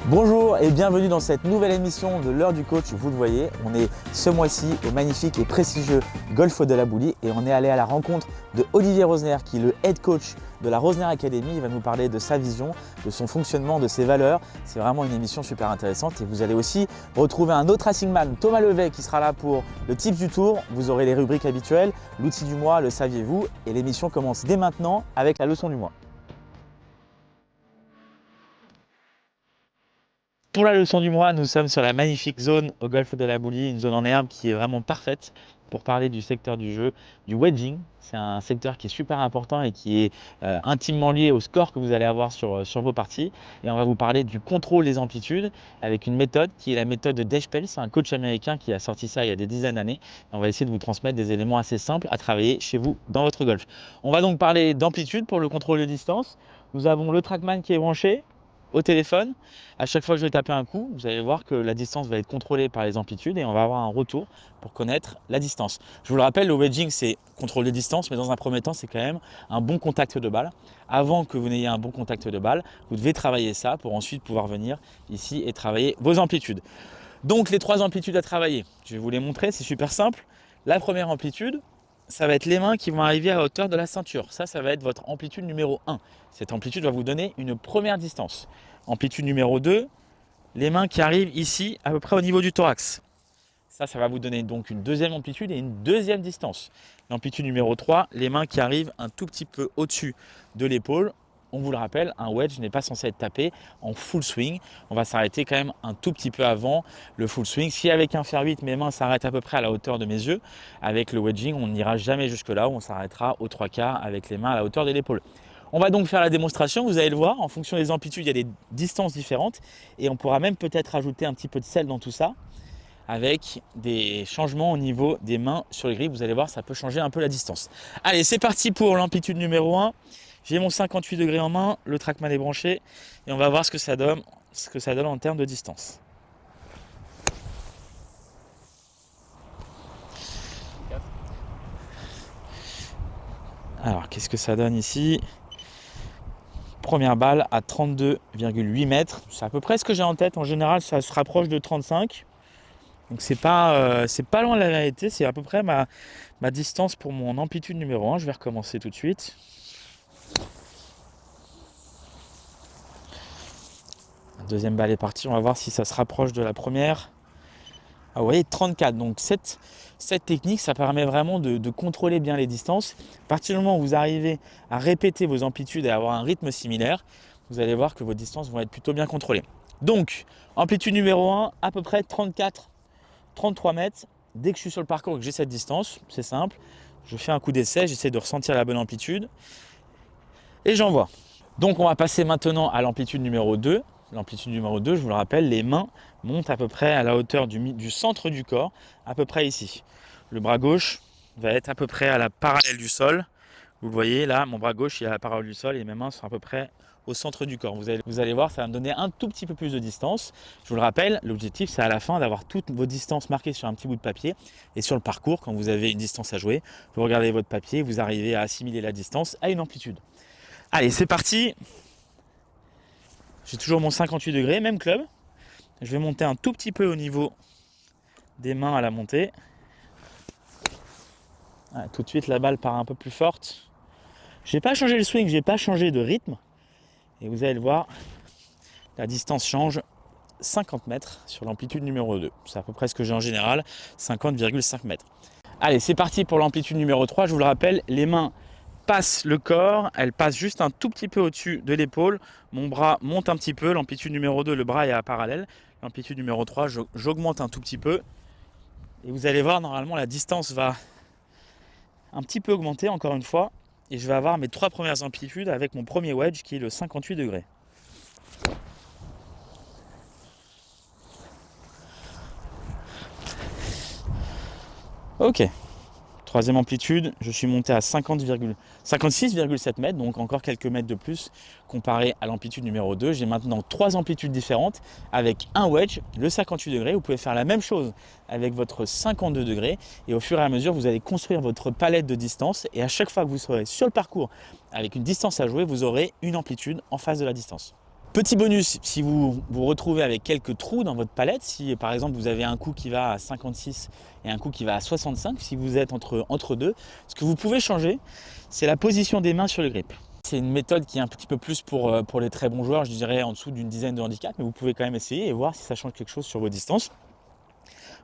Bonjour et bienvenue dans cette nouvelle émission de l'heure du coach. Vous le voyez, on est ce mois-ci au magnifique et prestigieux Golf de la Boulie et on est allé à la rencontre de Olivier Rosner qui est le head coach de la Rosner Academy. Il va nous parler de sa vision, de son fonctionnement, de ses valeurs. C'est vraiment une émission super intéressante et vous allez aussi retrouver un autre racingman, Thomas Levet, qui sera là pour le tips du tour. Vous aurez les rubriques habituelles, l'outil du mois, le saviez-vous, et l'émission commence dès maintenant avec la leçon du mois. Pour la leçon du mois, nous sommes sur la magnifique zone au golfe de la Boulie, une zone en herbe qui est vraiment parfaite pour parler du secteur du jeu, du wedging. C'est un secteur qui est super important et qui est intimement lié au score que vous allez avoir sur vos parties. Et on va vous parler du contrôle des amplitudes avec une méthode qui est la méthode de Dave Pelz. C'est un coach américain qui a sorti ça il y a des dizaines d'années. On va essayer de vous transmettre des éléments assez simples à travailler chez vous dans votre golf. On va donc parler d'amplitude pour le contrôle de distance. Nous avons le TrackMan qui est branché au téléphone. À chaque fois que je vais taper un coup, vous allez voir que la distance va être contrôlée par les amplitudes et on va avoir un retour pour connaître la distance. Je vous le rappelle, le wedging, c'est contrôle de distance, mais dans un premier temps, c'est quand même un bon contact de balle. Avant que vous n'ayez un bon contact de balle, vous devez travailler ça pour ensuite pouvoir venir ici et travailler vos amplitudes. Donc les trois amplitudes à travailler, je vais vous les montrer, c'est super simple. La première amplitude, ça va être les mains qui vont arriver à hauteur de la ceinture. Ça va être votre amplitude numéro 1. Cette amplitude va vous donner une première distance. Amplitude numéro 2, les mains qui arrivent ici à peu près au niveau du thorax. Ça va vous donner donc une deuxième amplitude et une deuxième distance. L'amplitude numéro 3, les mains qui arrivent un tout petit peu au-dessus de l'épaule. On vous le rappelle, un wedge n'est pas censé être tapé en full swing. On va s'arrêter quand même un tout petit peu avant le full swing. Si avec un fer 8, mes mains s'arrêtent à peu près à la hauteur de mes yeux, avec le wedging, on n'ira jamais jusque là où on s'arrêtera aux 3/4 avec les mains à la hauteur de l'épaule. On va donc faire la démonstration, vous allez le voir, en fonction des amplitudes, il y a des distances différentes et on pourra même peut-être ajouter un petit peu de sel dans tout ça avec des changements au niveau des mains sur les grilles. Vous allez voir, ça peut changer un peu la distance. Allez, c'est parti pour l'amplitude numéro 1. J'ai mon 58 degrés en main, le TrackMan est branché et on va voir ce que ça donne en termes de distance. Alors, qu'est-ce que ça donne ici ? Première balle à 32,8 mètres. C'est à peu près ce que j'ai en tête. En général, ça se rapproche de 35. Donc c'est pas loin de la vérité. C'est à peu près ma distance pour mon amplitude numéro 1. Je vais recommencer tout de suite. La deuxième balle est partie. On va voir si ça se rapproche de la première. Ah, vous voyez, 34. Donc cette technique, ça permet vraiment de contrôler bien les distances. À partir du moment où vous arrivez à répéter vos amplitudes et à avoir un rythme similaire, vous allez voir que vos distances vont être plutôt bien contrôlées. Donc, amplitude numéro 1, à peu près 33 mètres. Dès que je suis sur le parcours et que j'ai cette distance, c'est simple, je fais un coup d'essai, j'essaie de ressentir la bonne amplitude et j'envoie. Donc on va passer maintenant à l'amplitude numéro 2. L'amplitude numéro 2, je vous le rappelle, les mains montent à peu près à la hauteur du centre du corps, à peu près ici. Le bras gauche va être à peu près à la parallèle du sol. Vous le voyez là, mon bras gauche il est à la parallèle du sol et mes mains sont à peu près au centre du corps. Vous allez voir, ça va me donner un tout petit peu plus de distance. Je vous le rappelle, l'objectif c'est à la fin d'avoir toutes vos distances marquées sur un petit bout de papier. Et sur le parcours, quand vous avez une distance à jouer, vous regardez votre papier, vous arrivez à assimiler la distance à une amplitude. Allez, c'est parti. J'ai toujours mon 58 degrés, même club. Je vais monter un tout petit peu au niveau des mains à la montée. Voilà, tout de suite, la balle part un peu plus forte. Je n'ai pas changé le swing, je n'ai pas changé de rythme. Et vous allez le voir, la distance change 50 mètres sur l'amplitude numéro 2. C'est à peu près ce que j'ai en général, 50,5 mètres. Allez, c'est parti pour l'amplitude numéro 3. Je vous le rappelle, les mains passe le corps, elle passe juste un tout petit peu au-dessus de l'épaule. Mon bras monte un petit peu. L'amplitude numéro 2, le bras est à parallèle. L'amplitude numéro 3, j'augmente un tout petit peu. Et vous allez voir, normalement, la distance va un petit peu augmenter, encore une fois. et je vais avoir mes 3 premières amplitudes avec mon premier wedge qui est le 58 degrés. Ok, troisième amplitude, je suis monté à 56,7 mètres, donc encore quelques mètres de plus comparé à l'amplitude numéro 2. J'ai maintenant 3 amplitudes différentes avec un wedge, le 58 degrés. Vous pouvez faire la même chose avec votre 52 degrés et au fur et à mesure, vous allez construire votre palette de distance et à chaque fois que vous serez sur le parcours avec une distance à jouer, vous aurez une amplitude en face de la distance. Petit bonus, si vous vous retrouvez avec quelques trous dans votre palette, si par exemple vous avez un coup qui va à 56 et un coup qui va à 65, si vous êtes entre deux, ce que vous pouvez changer, c'est la position des mains sur le grip. C'est une méthode qui est un petit peu plus pour les très bons joueurs, je dirais en dessous d'une dizaine de handicaps, mais vous pouvez quand même essayer et voir si ça change quelque chose sur vos distances.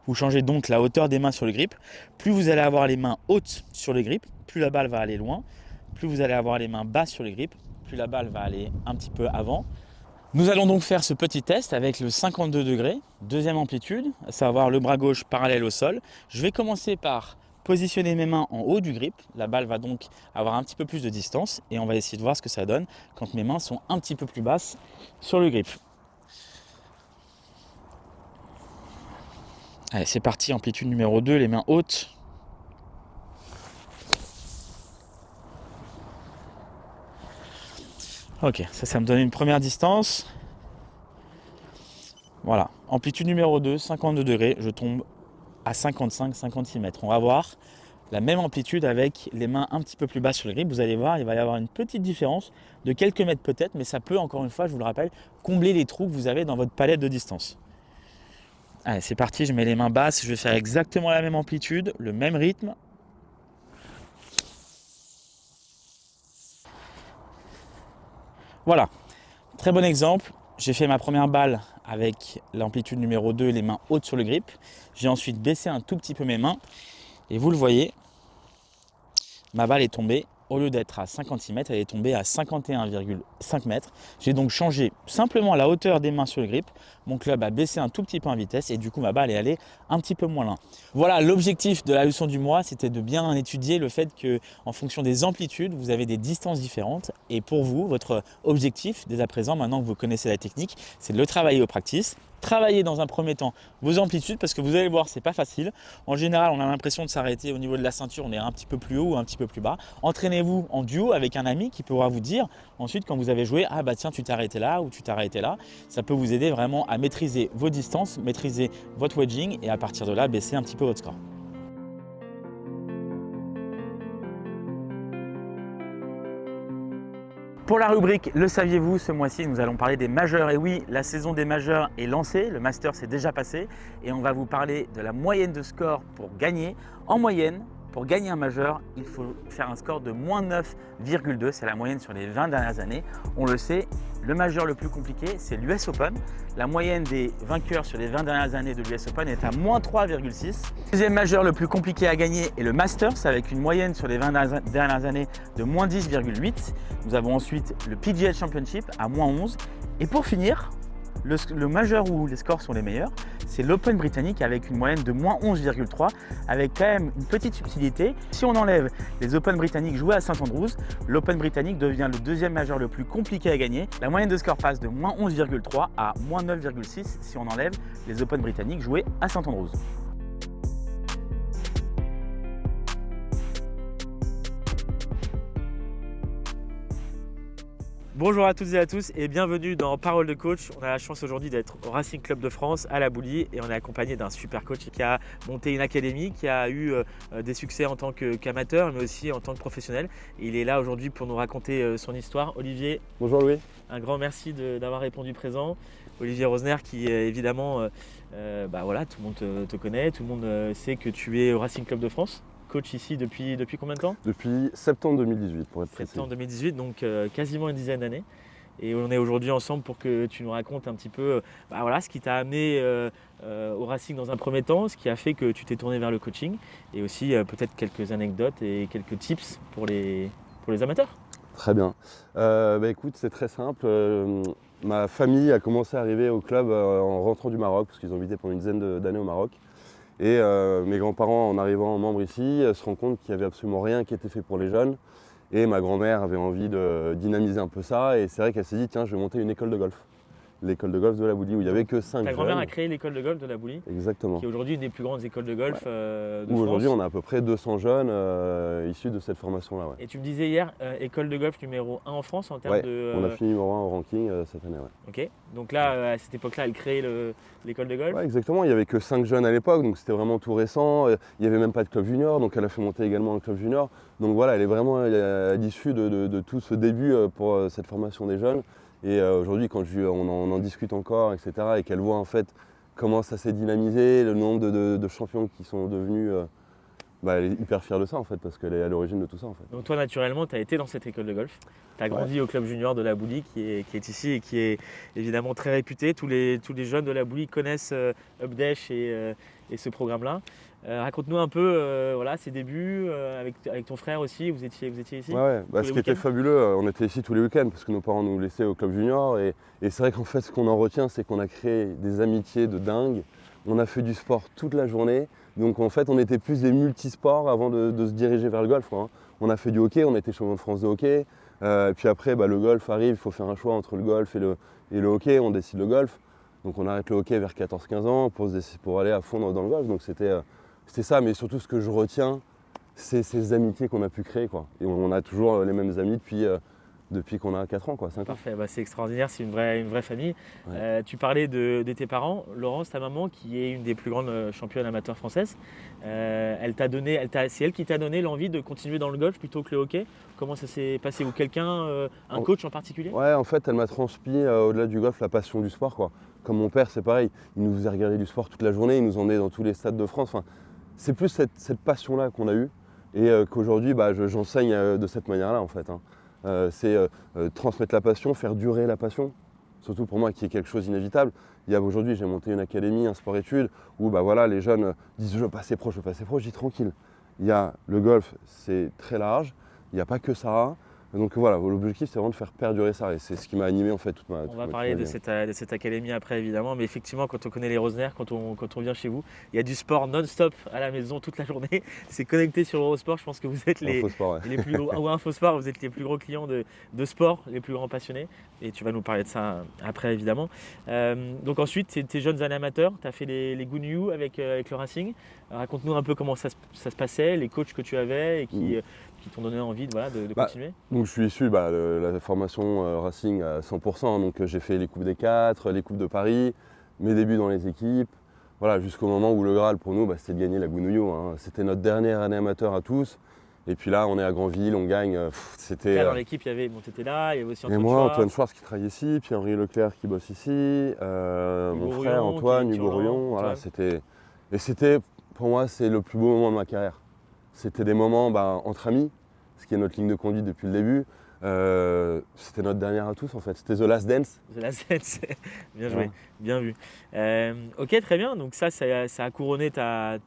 Vous changez donc la hauteur des mains sur le grip. Plus vous allez avoir les mains hautes sur le grip, plus la balle va aller loin. Plus vous allez avoir les mains basses sur le grip, plus la balle va aller un petit peu avant. Nous allons donc faire ce petit test avec le 52 degrés, deuxième amplitude, à savoir le bras gauche parallèle au sol. Je vais commencer par positionner mes mains en haut du grip. La balle va donc avoir un petit peu plus de distance et on va essayer de voir ce que ça donne quand mes mains sont un petit peu plus basses sur le grip. Allez, c'est parti, amplitude numéro 2, les mains hautes. Ok, ça me donne une première distance. Voilà, amplitude numéro 2, 52 degrés, je tombe à 55-56 mètres. On va voir la même amplitude avec les mains un petit peu plus basses sur le grip. Vous allez voir, il va y avoir une petite différence de quelques mètres peut-être, mais ça peut, encore une fois, je vous le rappelle, combler les trous que vous avez dans votre palette de distance. Allez, c'est parti, je mets les mains basses, je vais faire exactement la même amplitude, le même rythme. Voilà, très bon exemple. J'ai fait ma première balle avec l'amplitude numéro 2, les mains hautes sur le grip. J'ai ensuite baissé un tout petit peu mes mains. Et vous le voyez, ma balle est tombée. Au lieu d'être à 56 mètres, elle est tombée à 51,5 mètres. J'ai donc changé simplement la hauteur des mains sur le grip. Mon club a baissé un tout petit peu en vitesse et du coup ma balle est allée un petit peu moins loin. Voilà, l'objectif de la leçon du mois, c'était de bien étudier le fait que, en fonction des amplitudes, vous avez des distances différentes. Et pour vous, votre objectif, dès à présent, maintenant que vous connaissez la technique, c'est de le travailler au practice. Travaillez dans un premier temps vos amplitudes parce que vous allez voir, c'est pas facile. En général, on a l'impression de s'arrêter au niveau de la ceinture, on est un petit peu plus haut ou un petit peu plus bas. Entraînez-vous en duo avec un ami qui pourra vous dire ensuite quand vous avez joué, ah bah tiens, tu t'es arrêté là ou tu t'es arrêté là. Ça peut vous aider vraiment à maîtriser vos distances, maîtriser votre wedging et à partir de là, baisser un petit peu votre score. Pour la rubrique Le saviez-vous, ce mois-ci, nous allons parler des majeurs. Et oui, la saison des majeurs est lancée, le master s'est déjà passé et on va vous parler de la moyenne de score pour gagner. En moyenne, pour gagner un majeur, il faut faire un score de moins 9,2, c'est la moyenne sur les 20 dernières années. On le sait, le majeur le plus compliqué, c'est l'US Open. La moyenne des vainqueurs sur les 20 dernières années de l'US Open est à moins 3,6. Le deuxième majeur le plus compliqué à gagner est le Masters, avec une moyenne sur les 20 dernières années de moins 10,8. Nous avons ensuite le PGA Championship à moins 11. Et pour finir, le majeur où les scores sont les meilleurs, c'est l'Open britannique avec une moyenne de moins 11,3, avec quand même une petite subtilité. Si on enlève les Open britanniques joués à Saint-Andrews, l'Open britannique devient le deuxième majeur le plus compliqué à gagner. La moyenne de score passe de moins 11,3 à moins 9,6 si on enlève les Open britanniques joués à Saint-Andrews. Bonjour à toutes et à tous et bienvenue dans Parole de coach. On a la chance aujourd'hui d'être au Racing Club de France à La Boulie et on est accompagné d'un super coach qui a monté une académie, qui a eu des succès en tant qu'amateur mais aussi en tant que professionnel. Et il est là aujourd'hui pour nous raconter son histoire. Olivier. Bonjour Louis. Un grand merci d'avoir répondu présent. Olivier Rosner qui évidemment, voilà, tout le monde te connaît, tout le monde sait que tu es au Racing Club de France. Coach ici depuis combien de temps? Depuis septembre 2018 pour être précis. Septembre 2018, donc quasiment une dizaine d'années. Et on est aujourd'hui ensemble pour que tu nous racontes un petit peu voilà, ce qui t'a amené au Racing dans un premier temps, ce qui a fait que tu t'es tourné vers le coaching et aussi peut-être quelques anecdotes et quelques tips pour les amateurs. Très bien. Écoute, c'est très simple. Ma famille a commencé à arriver au club en rentrant du Maroc parce qu'ils ont habité pendant une dizaine d'années au Maroc. Et mes grands-parents, en arrivant en membre ici, se rendent compte qu'il n'y avait absolument rien qui était fait pour les jeunes. Et ma grand-mère avait envie de dynamiser un peu ça. Et c'est vrai qu'elle s'est dit, tiens, je vais monter une école de golf. L'école de golf de la Boulie, où il n'y avait que 5 Ta grand-mère a jeunes. créé l'école de golf de la Boulie, Exactement. qui est aujourd'hui une des plus grandes écoles de golf de Où aujourd'hui, France. on a à peu près 200 jeunes issus de cette formation-là. Ouais. Et tu me disais hier, école de golf numéro 1 en France en termes Ouais, de. on a fini numéro 1 au ranking cette année. Ouais. Ok. Donc là, à cette époque-là, elle crée l'école de golf. Ouais, exactement, il n'y avait que 5 jeunes à l'époque, donc c'était vraiment tout récent. Il n'y avait même pas de club junior, donc elle a fait monter également un club junior. Donc voilà, elle est vraiment à l'issue de tout ce début pour cette formation des jeunes. Et aujourd'hui, quand on en discute encore, etc., et qu'elle voit en fait comment ça s'est dynamisé, le nombre de champions qui sont devenus, elle est hyper fière de ça en fait, parce qu'elle est à l'origine de tout ça en fait. Donc toi, naturellement, tu as été dans cette école de golf. Tu as grandi au club junior de la Boulie qui est ici et qui est évidemment très réputé. Tous les jeunes de la Boulie connaissent Updash et ce programme-là. Raconte-nous un peu voilà, ses débuts avec ton frère aussi. Vous étiez ici Ouais. tous Ce les qui était week-ends fabuleux, on était ici tous les week-ends parce que nos parents nous laissaient au club junior. Et c'est vrai qu'en fait, ce qu'on en retient, c'est qu'on a créé des amitiés de dingue. On a fait du sport toute la journée. Donc en fait, on était plus des multisports avant de se diriger vers le golf, quoi, hein. On a fait du hockey, on était champion de France de hockey. Et puis après, le golf arrive, il faut faire un choix entre le golf et le hockey. On décide le golf. Donc on arrête le hockey vers 14-15 ans pour aller à fond dans le golf. Donc c'était ça, mais surtout ce que je retiens, c'est ces amitiés qu'on a pu créer, quoi. Et on a toujours les mêmes amis depuis qu'on a 4 ans, quoi, 5 ans. Parfait, c'est extraordinaire, c'est une vraie famille. Ouais. Tu parlais de tes parents, Laurence, ta maman, qui est une des plus grandes championnes amateurs françaises. C'est elle qui t'a donné l'envie de continuer dans le golf plutôt que le hockey. Comment ça s'est passé? Ou quelqu'un, un coach en particulier? Ouais, en fait, elle m'a transmis au-delà du golf la passion du sport, quoi. Comme mon père, c'est pareil, il nous faisait regarder du sport toute la journée, il nous emmenait dans tous les stades de France. Enfin, c'est plus cette passion-là qu'on a eue et qu'aujourd'hui, j'enseigne de cette manière-là, en fait, hein. C'est transmettre la passion, faire durer la passion, surtout pour moi qui est quelque chose d'inévitable. Aujourd'hui, j'ai monté une académie, un sport-études, où les jeunes disent je veux passer pro, je dis tranquille. Il y a le golf, c'est très large, il n'y a pas que ça. Donc voilà, l'objectif c'est vraiment de faire perdurer ça et c'est ce qui m'a animé en fait toute ma vie. On va parler de cette académie après évidemment, mais effectivement quand on connaît les Rosner, quand on vient chez vous, il y a du sport non-stop à la maison toute la journée. C'est connecté sur Eurosport, je pense que vous êtes les plus gros, ou Infosport, vous êtes les plus gros clients de sport, les plus grands passionnés. Et tu vas nous parler de ça après évidemment. Donc ensuite, tes jeunes années amateurs, tu as fait les Good New avec le Racing. Raconte-nous un peu comment ça se passait, les coachs que tu avais et qui t'ont donné envie de continuer. Donc je suis issu de la formation Racing à 100%, donc j'ai fait les Coupes des 4, les Coupes de Paris, mes débuts dans les équipes, voilà, jusqu'au moment où le Graal pour nous c'était de gagner la Gounouillou, hein. C'était notre dernière année amateur à tous, et puis là on est à Granville, on gagne, c'était... Là, dans l'équipe, t'étais là, il y avait aussi Antoine Schwartz qui travaille ici, Pierre-Henri Leclerc qui bosse ici, mon frère Antoine, Hugo Rouillon, voilà, c'était, pour moi, c'est le plus beau moment de ma carrière. C'était des moments entre amis, ce qui est notre ligne de conduite depuis le début. C'était notre dernière à tous en fait, c'était The Last Dance. The Last Dance, bien joué, bien vu. Ok, très bien, donc ça a couronné ta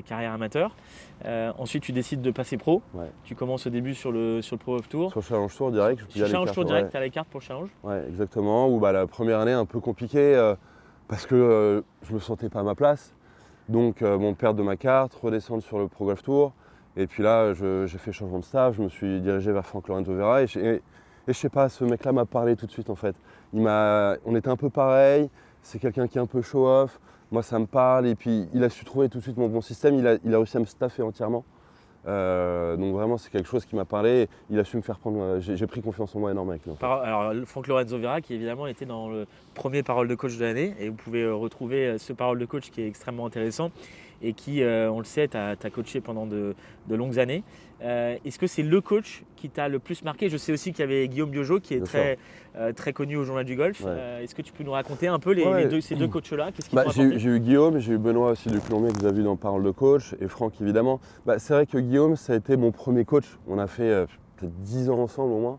carrière amateur. Ensuite, tu décides de passer pro. Ouais. Tu commences au début sur le Pro of Tour. Sur le Challenge Tour direct. Sur le Challenge Tour direct, tu as les cartes pour le Challenge. Ouais, exactement. Où la première année un peu compliquée parce que je me sentais pas à ma place. Donc perdre de ma carte, redescendre sur le Pro Golf Tour. Et puis là, j'ai fait changement de staff, je me suis dirigé vers Franck Lorenzo Vera. Et je sais pas, ce mec-là m'a parlé tout de suite en fait. On était un peu pareil, c'est quelqu'un qui est un peu show-off. Moi ça me parle et puis il a su trouver tout de suite mon bon système, il a réussi à me staffer entièrement. Donc vraiment c'est quelque chose qui m'a parlé, il a su me faire prendre, j'ai pris confiance en moi énormément avec lui. En fait. Alors Franck Lorenzo Vera qui évidemment était dans le premier parole de coach de l'année et vous pouvez retrouver ce parole de coach qui est extrêmement intéressant et qui, on le sait, t'a coaché pendant de longues années. Est-ce que c'est le coach qui t'a le plus marqué? Je sais aussi qu'il y avait Guillaume Biojo qui est très connu au Journal du Golf. Ouais. Est-ce que tu peux nous raconter un peu ces deux coachs-là? Qu'est-ce qu'ils t'ont apporté? J'ai eu Guillaume, j'ai eu Benoît aussi du Colombier que vous avez vu dans Parole de coach et Franck évidemment. C'est vrai que Guillaume, ça a été mon premier coach. On a fait peut-être 10 ans ensemble au moins.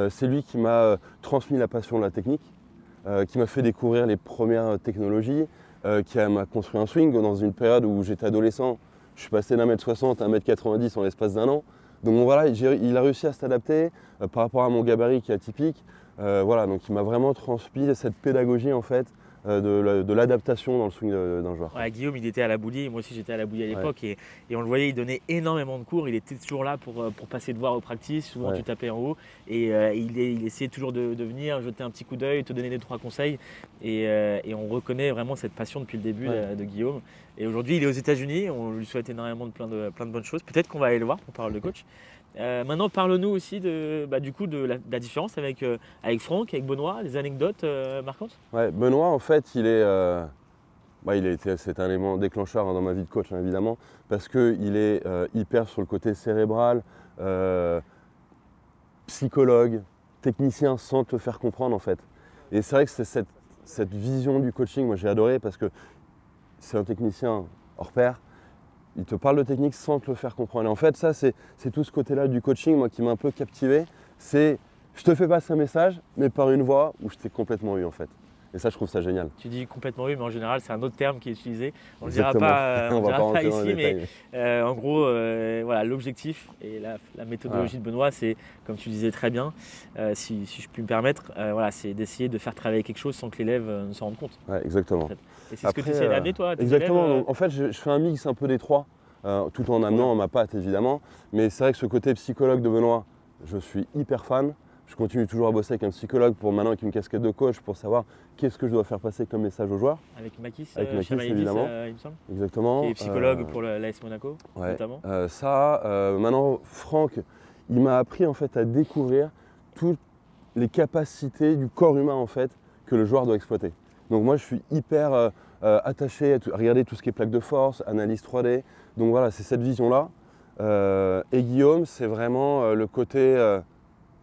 C'est lui qui m'a transmis la passion de la technique, qui m'a fait découvrir les premières technologies, qui m'a construit un swing dans une période où j'étais adolescent. Je suis passé d'1m60 à 1m90 en l'espace d'un an. Donc voilà, il a réussi à s'adapter par rapport à mon gabarit qui est atypique. Donc il m'a vraiment transmis cette pédagogie en fait, de l'adaptation dans le swing d'un joueur. Ouais, Guillaume, il était à la Boulie, moi aussi j'étais à la Boulie à l'époque et on le voyait, il donnait énormément de cours, il était toujours là pour passer de voir au practice, souvent tu tapais en haut et il essayait toujours de venir, jeter un petit coup d'œil, te donner 2-3 conseils et on reconnaît vraiment cette passion depuis le début de Guillaume. Et aujourd'hui il est aux États-Unis, on lui souhaite énormément de plein de bonnes choses, peut-être qu'on va aller le voir pour parler de coach. Maintenant, parle-nous aussi de la différence avec Franck, avec Benoît, les anecdotes marquantes. Ouais, Benoît, en fait, c'est un élément déclencheur dans ma vie de coach, hein, évidemment, parce qu'il est hyper sur le côté cérébral, psychologue, technicien, sans te faire comprendre, en fait. Et c'est vrai que c'est cette vision du coaching, moi j'ai adoré, parce que c'est un technicien hors pair. Il te parle de technique sans te le faire comprendre. Et en fait, ça, c'est tout ce côté-là du coaching, moi, qui m'a un peu captivé. C'est, je te fais passer un message, mais par une voix où je t'ai complètement eu, en fait. Et ça, je trouve ça génial. Tu dis complètement eu, mais en général, c'est un autre terme qui est utilisé. On ne le Exactement. dira pas ici, mais en gros, voilà, l'objectif et la méthodologie de Benoît, c'est, comme tu disais très bien, si je puis me permettre, voilà, c'est d'essayer de faire travailler quelque chose sans que l'élève ne s'en rende compte. Ouais, exactement. En fait. Et c'est ce que tu essaies d'amener, toi, à tes exactement. élèves, Donc, en fait, je fais un mix un peu des trois, tout en amenant ma patte, évidemment. Mais c'est vrai que ce côté psychologue de Benoît, je suis hyper fan. Je continue toujours à bosser avec un psychologue pour maintenant avec une casquette de coach pour savoir qu'est-ce que je dois faire passer comme message aux joueurs. Avec Makis, évidemment. Il me semble. Exactement. Qui est psychologue pour l'AS Monaco, notamment. Maintenant, Franck, il m'a appris en fait à découvrir toutes les capacités du corps humain en fait que le joueur doit exploiter. Donc moi, je suis hyper attaché à regarder tout ce qui est plaque de force, analyse 3D. Donc voilà, c'est cette vision-là. Et Guillaume, c'est vraiment le côté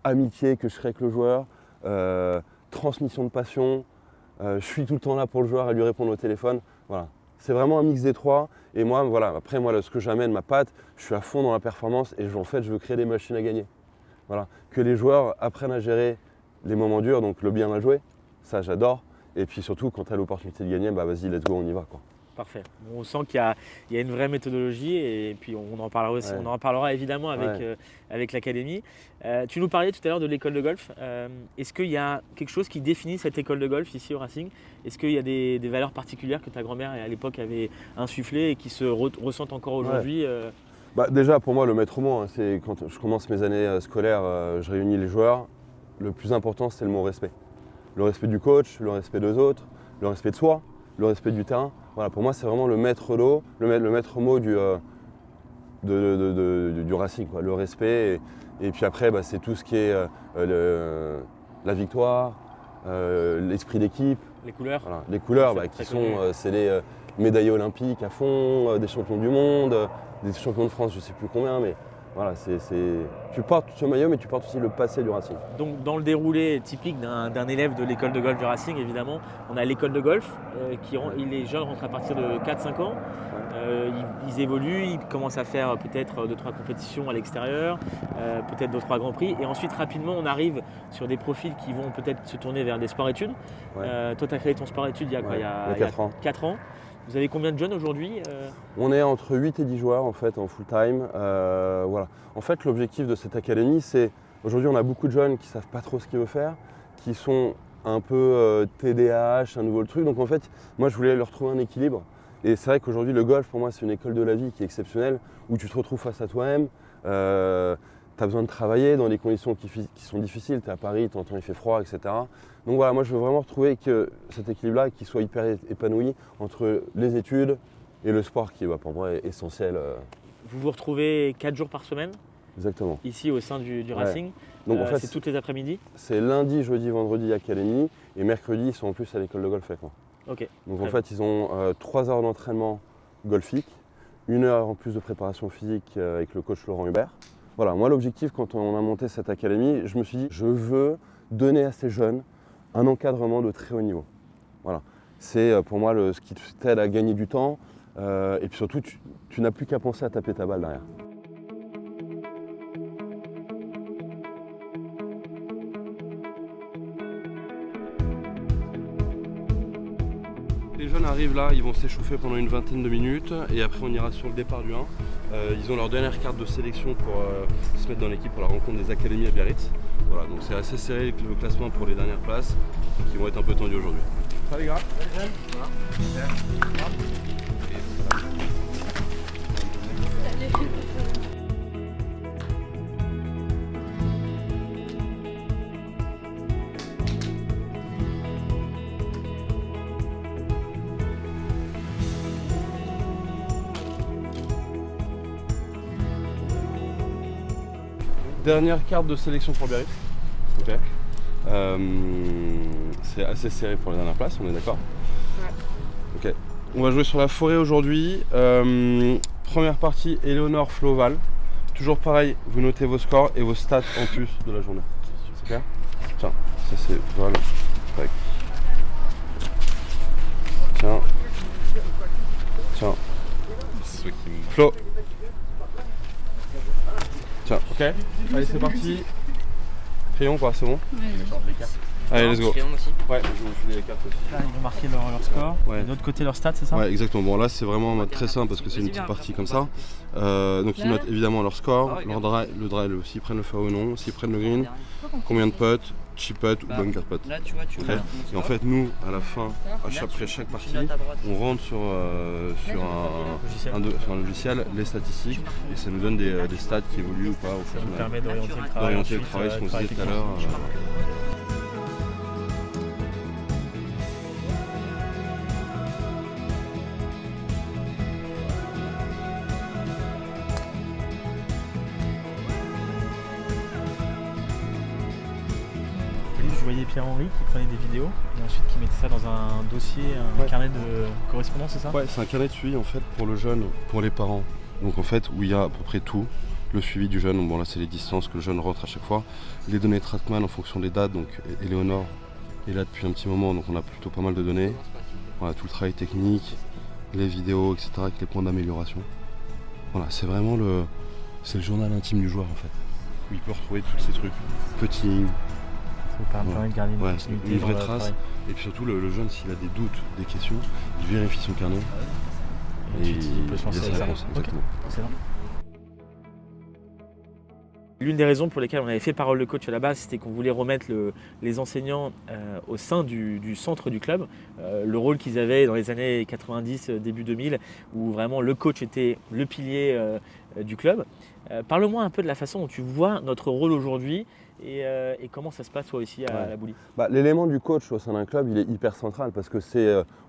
amitié que je crée avec le joueur, transmission de passion. Je suis tout le temps là pour le joueur à lui répondre au téléphone. Voilà. C'est vraiment un mix des trois. Et moi, voilà, après, ce que j'amène, ma patte, je suis à fond dans la performance et en fait, je veux créer des machines à gagner. Voilà. Que les joueurs apprennent à gérer les moments durs, donc le bien à jouer, ça j'adore. Et puis surtout, quand tu as l'opportunité de gagner, bah vas-y, let's go, on y va, quoi. Parfait. On sent qu'il y a une vraie méthodologie et puis on en parlera aussi. On en parlera évidemment avec l'académie. Tu nous parlais tout à l'heure de l'école de golf. Est-ce qu'il y a quelque chose qui définit cette école de golf ici au Racing? Est-ce qu'il y a des valeurs particulières que ta grand-mère à l'époque avait insufflées et qui se ressentent encore aujourd'hui? Déjà pour moi le maître mot, hein, c'est quand je commence mes années scolaires, je réunis les joueurs. Le plus important c'est le mot respect. Le respect du coach, le respect des autres, le respect de soi, le respect du terrain. Voilà, pour moi, c'est vraiment le maître mot du Racing, quoi, le respect. Et puis après, c'est tout ce qui est la victoire, l'esprit d'équipe. Les couleurs. Voilà, les couleurs, qui sont c'est les médaillés olympiques à fond, des champions du monde, des champions de France, je ne sais plus combien, mais voilà, tu portes ce maillot, mais tu portes aussi le passé du Racing. Donc dans le déroulé typique d'un élève de l'école de golf du Racing, évidemment, on a l'école de golf, les jeunes rentrent à partir de 4-5 ans, ils évoluent, ils commencent à faire peut-être 2-3 compétitions à l'extérieur, peut-être 2-3 grands prix, et ensuite rapidement on arrive sur des profils qui vont peut-être se tourner vers des sports-études. Toi tu as créé ton sport-études il y a quoi, il y a 4 ans. Vous avez combien de jeunes aujourd'hui? On est entre 8 et 10 joueurs en fait en full time. Voilà. En fait l'objectif de cette académie c'est, aujourd'hui on a beaucoup de jeunes qui ne savent pas trop ce qu'ils veulent faire, qui sont un peu TDAH, un nouveau truc. Donc en fait moi je voulais leur trouver un équilibre. Et c'est vrai qu'aujourd'hui le golf pour moi c'est une école de la vie qui est exceptionnelle, où tu te retrouves face à toi-même. Tu as besoin de travailler dans des conditions qui sont difficiles, tu es à Paris, tu entends il fait froid, etc. Donc voilà, moi je veux vraiment retrouver cet équilibre-là qui soit hyper épanoui entre les études et le sport qui pour moi est essentiel. Vous vous retrouvez 4 jours par semaine? Exactement. Ici au sein du Racing. Donc en fait, c'est toutes les après-midi? C'est lundi, jeudi, vendredi académie et mercredi ils sont en plus à l'école de golf avec moi. Ok. Donc en fait ils ont 3 heures d'entraînement golfique, 1 heure en plus de préparation physique avec le coach Laurent Hubert. Voilà, moi l'objectif quand on a monté cette académie, je me suis dit je veux donner à ces jeunes un encadrement de très haut niveau. Voilà. C'est pour moi ce qui t'aide à gagner du temps et puis surtout tu n'as plus qu'à penser à taper ta balle derrière. Les jeunes arrivent là, ils vont s'échauffer pendant une vingtaine de minutes et après on ira sur le départ du 1. Ils ont leur dernière carte de sélection pour se mettre dans l'équipe pour la rencontre des académies à Biarritz. Voilà, donc c'est assez serré le classement pour les dernières places qui vont être un peu tendues aujourd'hui. Ça les gars. Dernière carte de sélection pour Biarritz. Ok. C'est assez serré pour la dernière place, on est d'accord? Ouais. Ok. On va jouer sur la forêt aujourd'hui. Première partie, Eleonore Floval. Toujours pareil, vous notez vos scores et vos stats en plus de la journée. C'est clair? Tiens, ça c'est Val. Tac. Tiens. Tiens. Flo. Tiens, ok. Allez, c'est parti. Crayon, quoi, c'est bon? Allez, let's go. Ouais, je vais vous filer les cartes aussi. Là, ils vont marquer leur score. Ouais. Et de l'autre côté, leur stats, c'est ça? Ouais, exactement. Bon, là, c'est vraiment en mode très simple parce que c'est une petite partie comme ça. Donc, ils notent évidemment leur score, leur drive, s'ils prennent le fairway ou non, s'ils prennent le green, combien de putts, chip putt ou bunker putt. Là, tu vois, Et en fait, nous, à la fin, après chaque partie, on rentre sur un logiciel les statistiques et ça nous donne des stats qui évoluent ou pas au Ça final. nous permet d'orienter le travail. D'orienter le ensuite, travail, ce qu'on travail disait tout à technique. l'heure. Je voyais Pierre-Henri qui prenait des vidéos et ensuite qui mettait ça dans un dossier, un carnet de correspondance, c'est ça? Ouais, c'est un carnet de suivi en fait pour le jeune, pour les parents. Donc en fait, où il y a à peu près tout. Le suivi du jeune, bon là c'est les distances que le jeune rentre à chaque fois. Les données Trackman en fonction des dates, donc Eleonore est là depuis un petit moment, donc on a plutôt pas mal de données. Voilà, tout le travail technique, les vidéos, etc. avec les points d'amélioration. Voilà, c'est vraiment le journal intime du joueur en fait. Où il peut retrouver tous ces trucs. Putting, Ça permet de garder une ouais, continuité une dans vraie le trace. travail. Et puis surtout le jeune, s'il a des doutes, des questions, il vérifie son carnet. Et ensuite, il peut se lancer il a avec sa ça. réponse, Ok. exactement. Excellent. L'une des raisons pour lesquelles on avait fait Parole de coach à la base, c'était qu'on voulait remettre les enseignants au sein du centre du club, le rôle qu'ils avaient dans les années 90, début 2000, où vraiment le coach était le pilier du club. Parle-moi un peu de la façon dont tu vois notre rôle aujourd'hui et comment ça se passe toi aussi à la Boulie. L'élément du coach au sein d'un club, il est hyper central parce que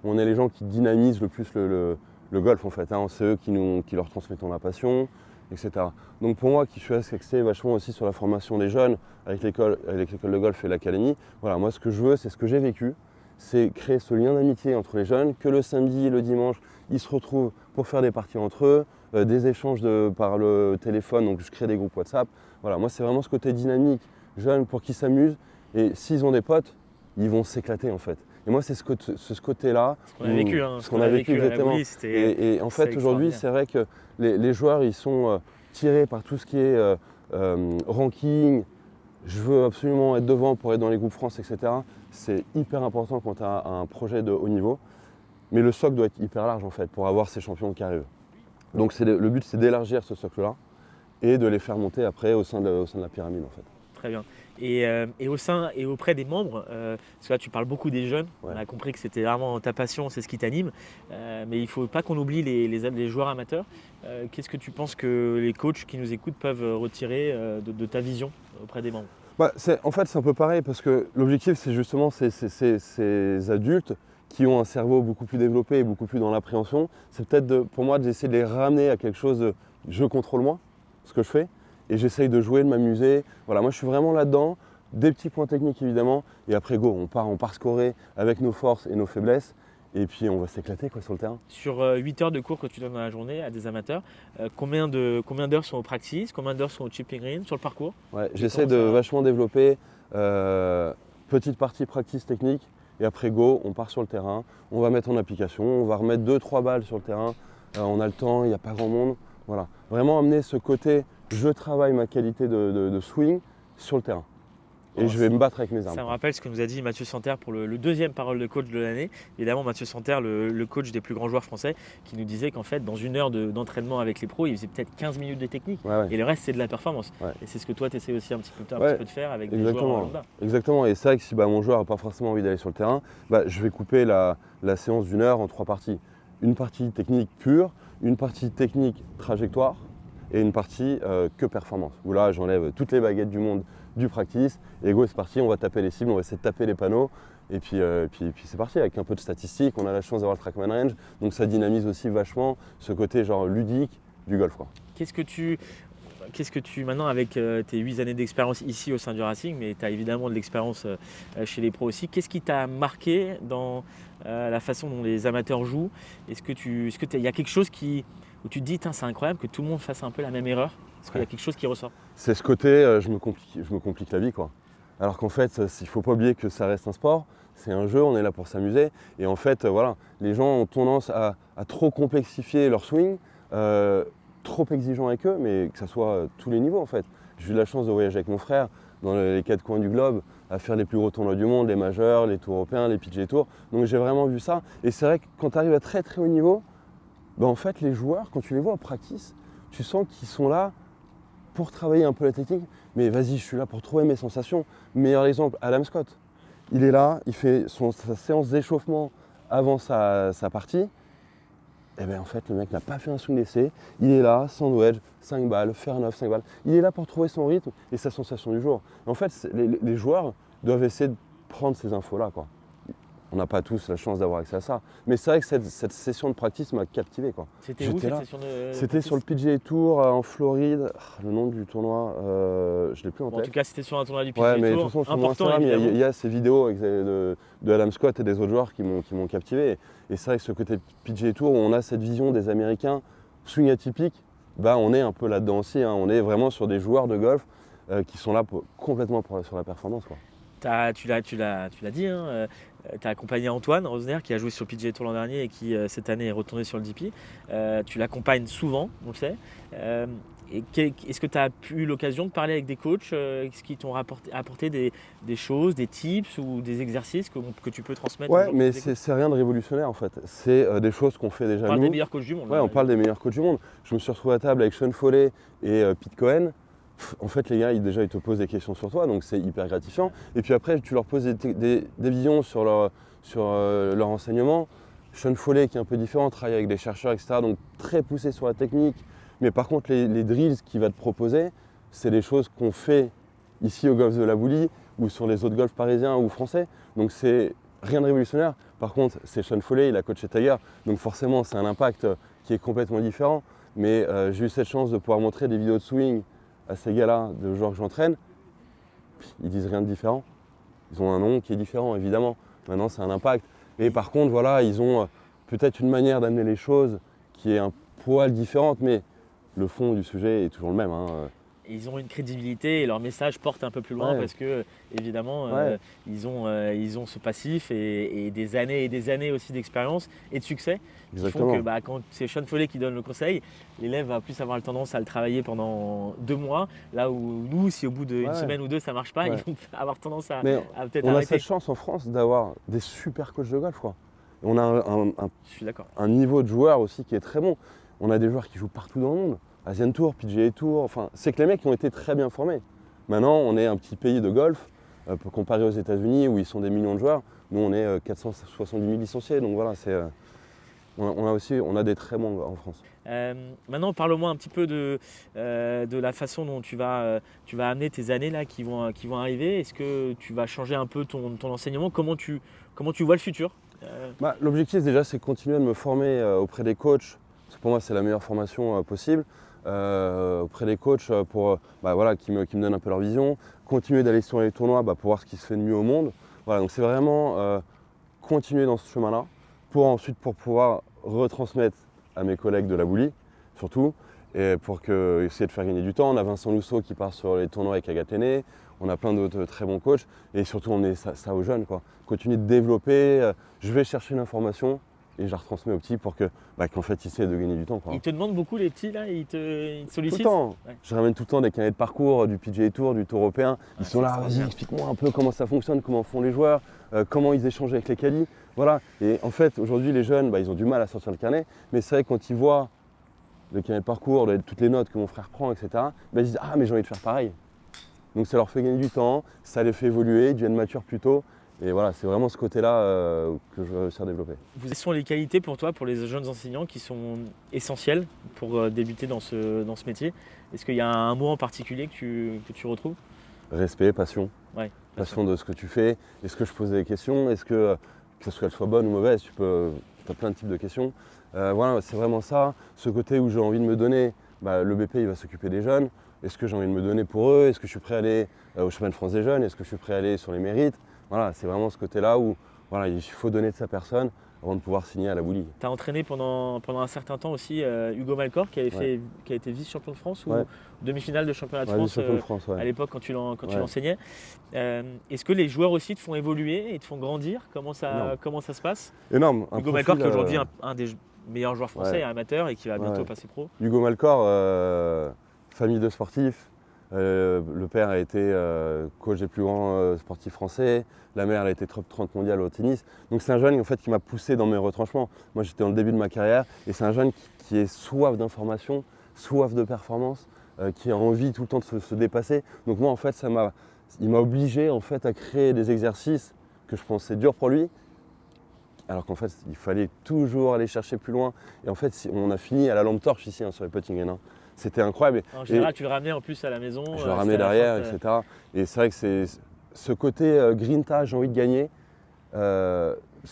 on est les gens qui dynamisent le plus le golf en fait. Hein. C'est eux qui leur transmettons la passion, etc. Donc pour moi qui suis axé vachement aussi sur la formation des jeunes avec l'école de golf et l'académie, voilà, moi ce que je veux, c'est ce que j'ai vécu, c'est créer ce lien d'amitié entre les jeunes, que le samedi et le dimanche, ils se retrouvent pour faire des parties entre eux, des échanges par le téléphone, donc je crée des groupes WhatsApp. Voilà, moi c'est vraiment ce côté dynamique, jeune, pour qu'ils s'amusent, et s'ils ont des potes, ils vont s'éclater en fait. Et moi c'est ce côté-là, Ce qu'on a vécu, hein, ce qu'on a vécu à la exactement. Boulie, Et en fait aujourd'hui c'est vrai que les joueurs ils sont tirés par tout ce qui est ranking, je veux absolument être devant pour être dans les groupes France, etc. C'est hyper important quand tu as un projet de haut niveau, mais le socle doit être hyper large en fait pour avoir ces champions qui arrivent. Donc le but c'est d'élargir ce socle-là et de les faire monter après au sein de la pyramide en fait. Très bien. Et au sein et auprès des membres, parce que là tu parles beaucoup des jeunes, Ouais. on a compris que c'était vraiment ta passion, c'est ce qui t'anime, mais il ne faut pas qu'on oublie les joueurs amateurs. Qu'est-ce que tu penses que les coachs qui nous écoutent peuvent retirer de ta vision auprès des membres? En fait c'est un peu pareil parce que l'objectif c'est justement ces adultes qui ont un cerveau beaucoup plus développé et beaucoup plus dans l'appréhension. C'est peut-être pour moi d'essayer de les ramener à quelque chose de je contrôle moi ce que je fais. Et j'essaye de jouer, de m'amuser. Voilà, moi je suis vraiment là-dedans. Des petits points techniques évidemment. Et après go, on part scorer avec nos forces et nos faiblesses. Et puis on va s'éclater quoi sur le terrain. Sur 8 heures de cours que tu donnes dans la journée à des amateurs, combien d'heures sont au practice, combien d'heures sont au chipping green, sur le parcours? Ouais, j'essaie de vachement développer petite partie practice technique. Et après go, on part sur le terrain. On va mettre en application. On va remettre 2-3 balles sur le terrain. On a le temps, il n'y a pas grand monde. Voilà. Vraiment amener ce côté je travaille ma qualité de swing sur le terrain. et je vais me battre avec mes armes. Ça me rappelle ce que nous a dit Mathieu Santerre pour le deuxième parole de coach de l'année. Évidemment, Mathieu Santerre, le coach des plus grands joueurs français, qui nous disait qu'en fait, dans une heure d'entraînement avec les pros, il faisait peut-être 15 minutes de technique. Et le reste, c'est de la performance. Et c'est ce que toi, tu essaies aussi un petit peu de faire avec des joueurs lambda. Exactement. Et c'est vrai que si mon joueur n'a pas forcément envie d'aller sur le terrain, je vais couper la séance d'une heure en 3 parties. Une partie technique pure, une partie technique trajectoire et une partie que performance. Où là, j'enlève toutes les baguettes du monde du practice, et go, c'est parti, on va taper les cibles, on va essayer de taper les panneaux, et puis c'est parti, avec un peu de statistiques, on a la chance d'avoir le Trackman Range, donc ça dynamise aussi vachement ce côté genre ludique du golf, quoi. Qu'est-ce que tu maintenant, avec tes 8 années d'expérience ici au sein du Racing, mais tu as évidemment de l'expérience chez les pros aussi, qu'est-ce qui t'a marqué dans la façon dont les amateurs jouent? Est-ce qu'il y a quelque chose où tu te dis, c'est incroyable que tout le monde fasse un peu la même erreur? Est-ce qu'il y a quelque chose qui ressort? C'est ce côté, je me complique la vie, quoi. Alors qu'en fait, il ne faut pas oublier que ça reste un sport, c'est un jeu, on est là pour s'amuser. Et en fait, voilà, les gens ont tendance à trop complexifier leur swing, trop exigeant avec eux, mais que ce soit tous les niveaux en fait. J'ai eu la chance de voyager avec mon frère dans les 4 coins du globe, à faire les plus gros tournois du monde, les majeurs, les tours européens, les PGA Tours. Donc j'ai vraiment vu ça. Et c'est vrai que quand tu arrives à très très haut niveau, en fait les joueurs, quand tu les vois en practice, tu sens qu'ils sont là pour travailler un peu la technique, mais vas-y, je suis là pour trouver mes sensations. Meilleur exemple, Adam Scott. Il est là, il fait sa séance d'échauffement avant sa partie. Et bien en fait, le mec n'a pas fait un swing d'essai. Il est là, sandwich, 5 balles, fair enough, 5 balles. Il est là pour trouver son rythme et sa sensation du jour. Et en fait, les joueurs doivent essayer de prendre ces infos-là, quoi. On n'a pas tous la chance d'avoir accès à ça. Mais c'est vrai que cette session de practice m'a captivé, quoi. C'était où cette session de C'était sur le PGA Tour en Floride. Le nom du tournoi, je ne l'ai plus en tête. En tout cas, c'était sur un tournoi du PGA Tour. Mais de toute façon, sur mon Instagram, il y a ces vidéos de Adam Scott et des autres joueurs qui m'ont captivé. Et c'est vrai que ce côté PGA Tour où on a cette vision des Américains, swing atypique, on est un peu là-dedans aussi, hein. On est vraiment sur des joueurs de golf qui sont là complètement sur la performance, quoi. Tu l'as dit, hein, tu as accompagné Antoine Rosner qui a joué sur le PGA Tour l'an dernier et qui cette année est retourné sur le DP. Tu l'accompagnes souvent, on le sait. Est-ce que tu as eu l'occasion de parler avec des coachs qui t'ont apporté des choses, des tips ou des exercices que tu peux transmettre? Ouais, mais c'est rien de révolutionnaire en fait. C'est des choses qu'on fait déjà nous. On parle des meilleurs coachs du monde. Ouais, on parle des meilleurs coachs du monde. Je me suis retrouvé à table avec Sean Foley et Pete Cohen. En fait, les gars, ils te posent des questions sur toi, donc c'est hyper gratifiant. Et puis après, tu leur poses des visions sur leur enseignement. Sean Foley, qui est un peu différent, travaille avec des chercheurs, etc. Donc très poussé sur la technique. Mais par contre, les drills qu'il va te proposer, c'est des choses qu'on fait ici au golf de la Boulie ou sur les autres golfs parisiens ou français. Donc c'est rien de révolutionnaire. Par contre, c'est Sean Foley, il a coaché Tiger. Donc forcément, c'est un impact qui est complètement différent. Mais j'ai eu cette chance de pouvoir montrer des vidéos de swing à ces gars-là, de joueurs que j'entraîne. Ils disent rien de différent. Ils ont un nom qui est différent, évidemment. Maintenant, c'est un impact. Et par contre, voilà, ils ont peut-être une manière d'amener les choses qui est un poil différente, mais le fond du sujet est toujours le même, hein. Ils ont une crédibilité et leur message porte un peu plus loin parce que, évidemment, ils ont ce passif et des années aussi d'expérience et de succès. Exactement. Qui font que quand c'est Sean Foley qui donne le conseil, l'élève va plus avoir tendance à le travailler pendant 2 mois. Là où nous, si au bout d'une semaine ou 2 ça ne marche pas, ils vont avoir tendance à peut-être arrêter. On a cette chance en France d'avoir des super coachs de golf, quoi. Et on a un niveau de joueur aussi qui est très bon. On a des joueurs qui jouent partout dans le monde. Asian Tour, PGA Tour, enfin, c'est que les mecs ont été très bien formés. Maintenant, on est un petit pays de golf, comparé aux États-Unis où ils sont des millions de joueurs. Nous, on est 470 000 licenciés, donc voilà, on a des très bons en France. Maintenant, parle-moi un petit peu de la façon dont tu vas amener tes années là qui vont arriver. Est-ce que tu vas changer un peu ton enseignement? Comment tu vois le futur? L'objectif déjà, c'est de continuer de me former auprès des coachs. Parce que pour moi, c'est la meilleure formation possible. Auprès des coachs qui me donnent un peu leur vision, continuer d'aller sur les tournois pour voir ce qui se fait de mieux au monde. Voilà, donc c'est vraiment continuer dans ce chemin-là pour pouvoir retransmettre à mes collègues de la Boulie, surtout, et pour essayer de faire gagner du temps. On a Vincent Lousseau qui part sur les tournois avec Agatene, on a plein d'autres très bons coachs et surtout on est ça aux jeunes, quoi. Continuer de développer, je vais chercher l'information et je la retransmets aux petits pour qu'en fait ils essaient de gagner du temps, quoi. Ils te demandent beaucoup les petits là, ils te Tout le sollicitent? temps. Ouais. Je ramène tout le temps des carnets de parcours, du PGA Tour, du Tour européen. Ils Ouais, sont là, c'est vas-y, extraordinaire. explique-moi un peu comment ça fonctionne, comment font les joueurs, comment ils échangent avec les caddies. Voilà. Et en fait, aujourd'hui, les jeunes, ils ont du mal à sortir le carnet. Mais c'est vrai que quand ils voient le carnet de parcours, toutes les notes que mon frère prend, etc., ils disent ah, mais j'ai envie de faire pareil. Donc ça leur fait gagner du temps, ça les fait évoluer, ils deviennent matures plus tôt. Et voilà, c'est vraiment ce côté-là que je veux réussir à développer. Quelles sont les qualités pour toi, pour les jeunes enseignants, qui sont essentielles pour débuter dans ce métier? Est-ce qu'il y a un mot en particulier que tu retrouves? Respect, passion. Ouais, Passion de ce que tu fais. Est-ce que je pose des questions? Est-ce que qu'elles soient bonnes ou mauvaises, tu as plein de types de questions. Voilà, c'est vraiment ça. Ce côté où j'ai envie de me donner, le BP il va s'occuper des jeunes. Est-ce que j'ai envie de me donner pour eux? Est-ce que je suis prêt à aller au championnat de France des jeunes? Est-ce que je suis prêt à aller sur les mérites? Voilà, c'est vraiment ce côté-là où voilà, il faut donner de sa personne avant de pouvoir signer à la Boulie. Tu as entraîné pendant un certain temps aussi Hugo Malcor qui a été vice-champion de France ou demi-finale de championnat de France, à l'époque quand tu l'enseignais. Est-ce que les joueurs aussi te font évoluer et te font grandir? Comment ça se passe? Énorme. Hugo Malcor qui est aujourd'hui un des meilleurs joueurs français, amateur, et qui va bientôt passer pro. Hugo Malcor, famille de sportifs. Le père a été coach des plus grands sportifs français. La mère elle a été top 30 mondiale au tennis. Donc c'est un jeune en fait, qui m'a poussé dans mes retranchements. Moi j'étais dans le début de ma carrière et c'est un jeune qui est soif d'information, soif de performance, qui a envie tout le temps de se dépasser. Donc moi en fait il m'a obligé en fait à créer des exercices que je pensais durs pour lui. Alors qu'en fait il fallait toujours aller chercher plus loin. Et en fait on a fini à la lampe torche ici sur les putting greens. C'était incroyable. En général, tu le ramenais en plus à la maison. Je le ramenais derrière, etc. Et c'est vrai que c'est ce côté grinta, j'ai envie de gagner, c'est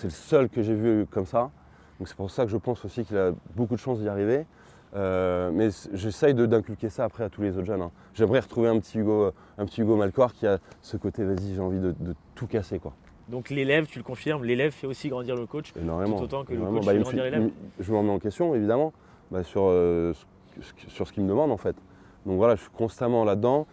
le seul que j'ai vu comme ça. Donc c'est pour ça que je pense aussi qu'il a beaucoup de chances d'y arriver. Mais j'essaye d'inculquer ça après à tous les autres jeunes. J'aimerais retrouver un petit Hugo Malcor qui a ce côté, vas-y, j'ai envie de tout casser, quoi. Donc l'élève, tu le confirmes, l'élève fait aussi grandir le coach. Énormément. Tout autant que le coach fait grandir l'élève. Je me remets en question, évidemment, sur ce qu'il me demande en fait. Donc voilà, je suis constamment là-dedans,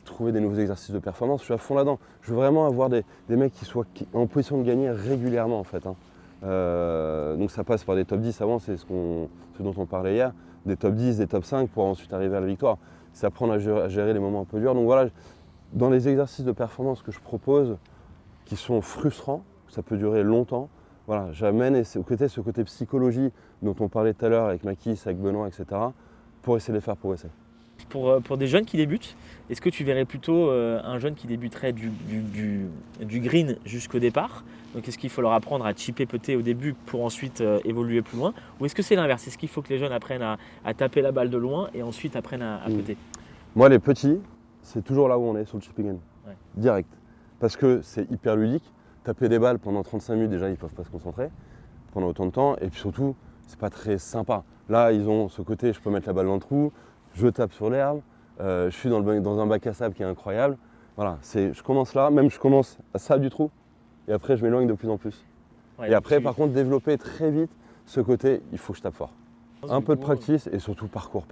trouver des nouveaux exercices de performance, je suis à fond là-dedans. Je veux vraiment avoir des mecs qui soient en position de gagner régulièrement en fait. Donc ça passe par des top 10 avant, c'est ce dont on parlait hier, des top 10, des top 5 pour ensuite arriver à la victoire. C'est apprendre à gérer les moments un peu durs. Donc voilà, dans les exercices de performance que je propose, qui sont frustrants, ça peut durer longtemps, voilà, j'amène ce côté psychologie dont on parlait tout à l'heure avec Makis, avec Benoît, etc., pour essayer de les faire progresser. Pour des jeunes qui débutent, est-ce que tu verrais plutôt un jeune qui débuterait du green jusqu'au départ? Donc est-ce qu'il faut leur apprendre à chipper putter au début pour ensuite évoluer plus loin? Ou est-ce que c'est l'inverse? Est-ce qu'il faut que les jeunes apprennent à taper la balle de loin et ensuite apprennent à putter? Moi, les petits, c'est toujours là où on est, sur le chipping game. Ouais. Direct. Parce que c'est hyper ludique. Taper des balles pendant 35 minutes, déjà, ils ne peuvent pas se concentrer pendant autant de temps. Et puis surtout, c'est pas très sympa. Là, ils ont ce côté, je peux mettre la balle dans le trou, je tape sur l'herbe, je suis dans un bac à sable qui est incroyable. Voilà, je commence là, même je commence à sable du trou, et après je m'éloigne de plus en plus. Ouais, et après, par contre, développer très vite ce côté, il faut que je tape fort. Un peu de practice et surtout parcours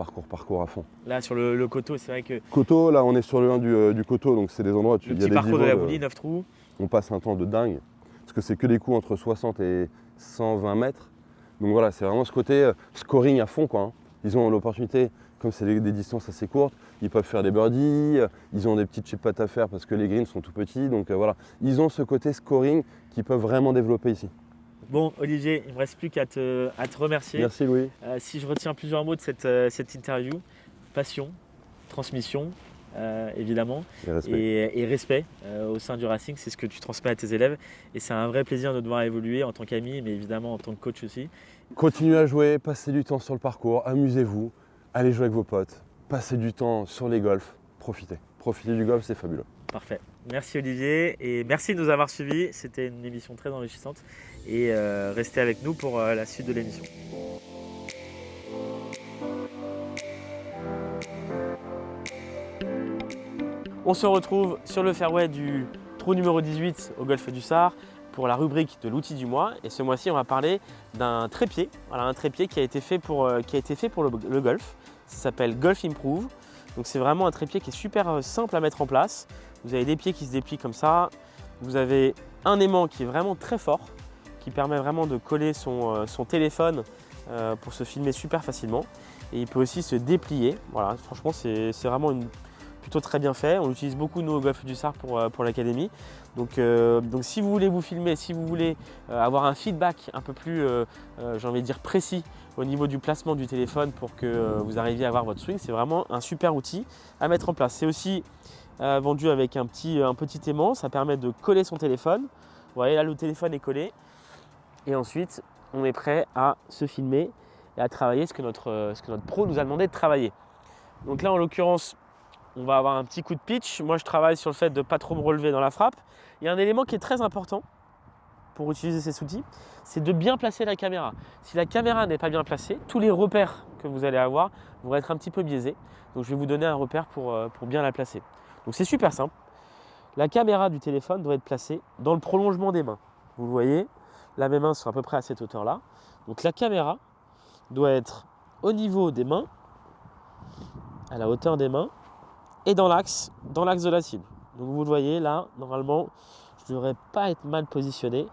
à fond. Là, sur le coteau, c'est vrai que... Coteau, là, on est sur le 1 du coteau, donc c'est des endroits où il y a des parcours de la Boulie, 9 trous. On passe un temps de dingue, parce que c'est que des coups entre 60 et 120 mètres. Donc voilà, c'est vraiment ce côté scoring à fond, quoi. Ils ont l'opportunité, comme c'est des distances assez courtes, ils peuvent faire des birdies, ils ont des petites chip putts à faire parce que les greens sont tout petits. Donc voilà, ils ont ce côté scoring qu'ils peuvent vraiment développer ici. Bon, Olivier, il ne me reste plus qu'à te remercier. Merci Louis. Si je retiens plusieurs mots de cette interview, passion, transmission, évidemment, et respect au sein du Racing, c'est ce que tu transmets à tes élèves. Et c'est un vrai plaisir de te voir évoluer en tant qu'ami, mais évidemment en tant que coach aussi. Continuez à jouer, passez du temps sur le parcours, amusez-vous, allez jouer avec vos potes, passez du temps sur les golfs, profitez. Profitez du golf, c'est fabuleux. Parfait. Merci Olivier et merci de nous avoir suivis. C'était une émission très enrichissante et restez avec nous pour la suite de l'émission. On se retrouve sur le fairway du trou numéro 18 au golfe du Sar pour la rubrique de l'outil du mois. Et ce mois-ci, on va parler d'un trépied. Voilà, un trépied qui a été fait pour le golf. Ça s'appelle Golf Improve. Donc c'est vraiment un trépied qui est super simple à mettre en place. Vous avez des pieds qui se déplient comme ça. Vous avez un aimant qui est vraiment très fort, qui permet vraiment de coller son téléphone pour se filmer super facilement. Et il peut aussi se déplier. Voilà, franchement, c'est vraiment plutôt très bien fait. On l'utilise beaucoup nous au Golf du Sar pour l'académie. Donc si vous voulez vous filmer, si vous voulez avoir un feedback un peu plus, j'ai envie de dire précis au niveau du placement du téléphone pour que vous arriviez à avoir votre swing, c'est vraiment un super outil à mettre en place. C'est aussi vendu avec un petit aimant, ça permet de coller son téléphone. Vous voyez là, le téléphone est collé. Et ensuite, on est prêt à se filmer et à travailler ce que notre pro nous a demandé de travailler. Donc là, en l'occurrence, on va avoir un petit coup de pitch. Moi, je travaille sur le fait de ne pas trop me relever dans la frappe. Il y a un élément qui est très important pour utiliser ces outils, c'est de bien placer la caméra. Si la caméra n'est pas bien placée, tous les repères que vous allez avoir vont être un petit peu biaisés. Donc, je vais vous donner un repère pour bien la placer. Donc, c'est super simple. La caméra du téléphone doit être placée dans le prolongement des mains. Vous le voyez, là, mes mains sont à peu près à cette hauteur-là. Donc, la caméra doit être au niveau des mains, à la hauteur des mains, et dans l'axe de la cible. Donc vous le voyez là, normalement, je ne devrais pas être mal positionné.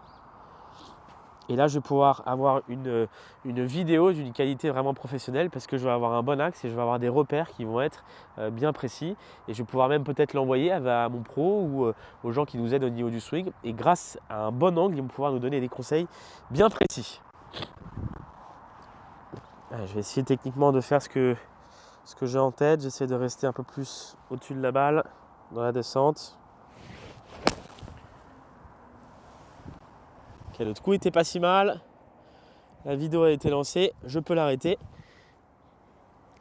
Et là, je vais pouvoir avoir une vidéo d'une qualité vraiment professionnelle parce que je vais avoir un bon axe et je vais avoir des repères qui vont être bien précis. Et je vais pouvoir même peut-être l'envoyer à mon pro ou aux gens qui nous aident au niveau du swing. Et grâce à un bon angle, ils vont pouvoir nous donner des conseils bien précis. Je vais essayer techniquement de faire ce que j'ai en tête. J'essaie de rester un peu plus au-dessus de la balle dans la descente. Ok, l'autre coup était pas si mal. La vidéo a été lancée. Je peux l'arrêter.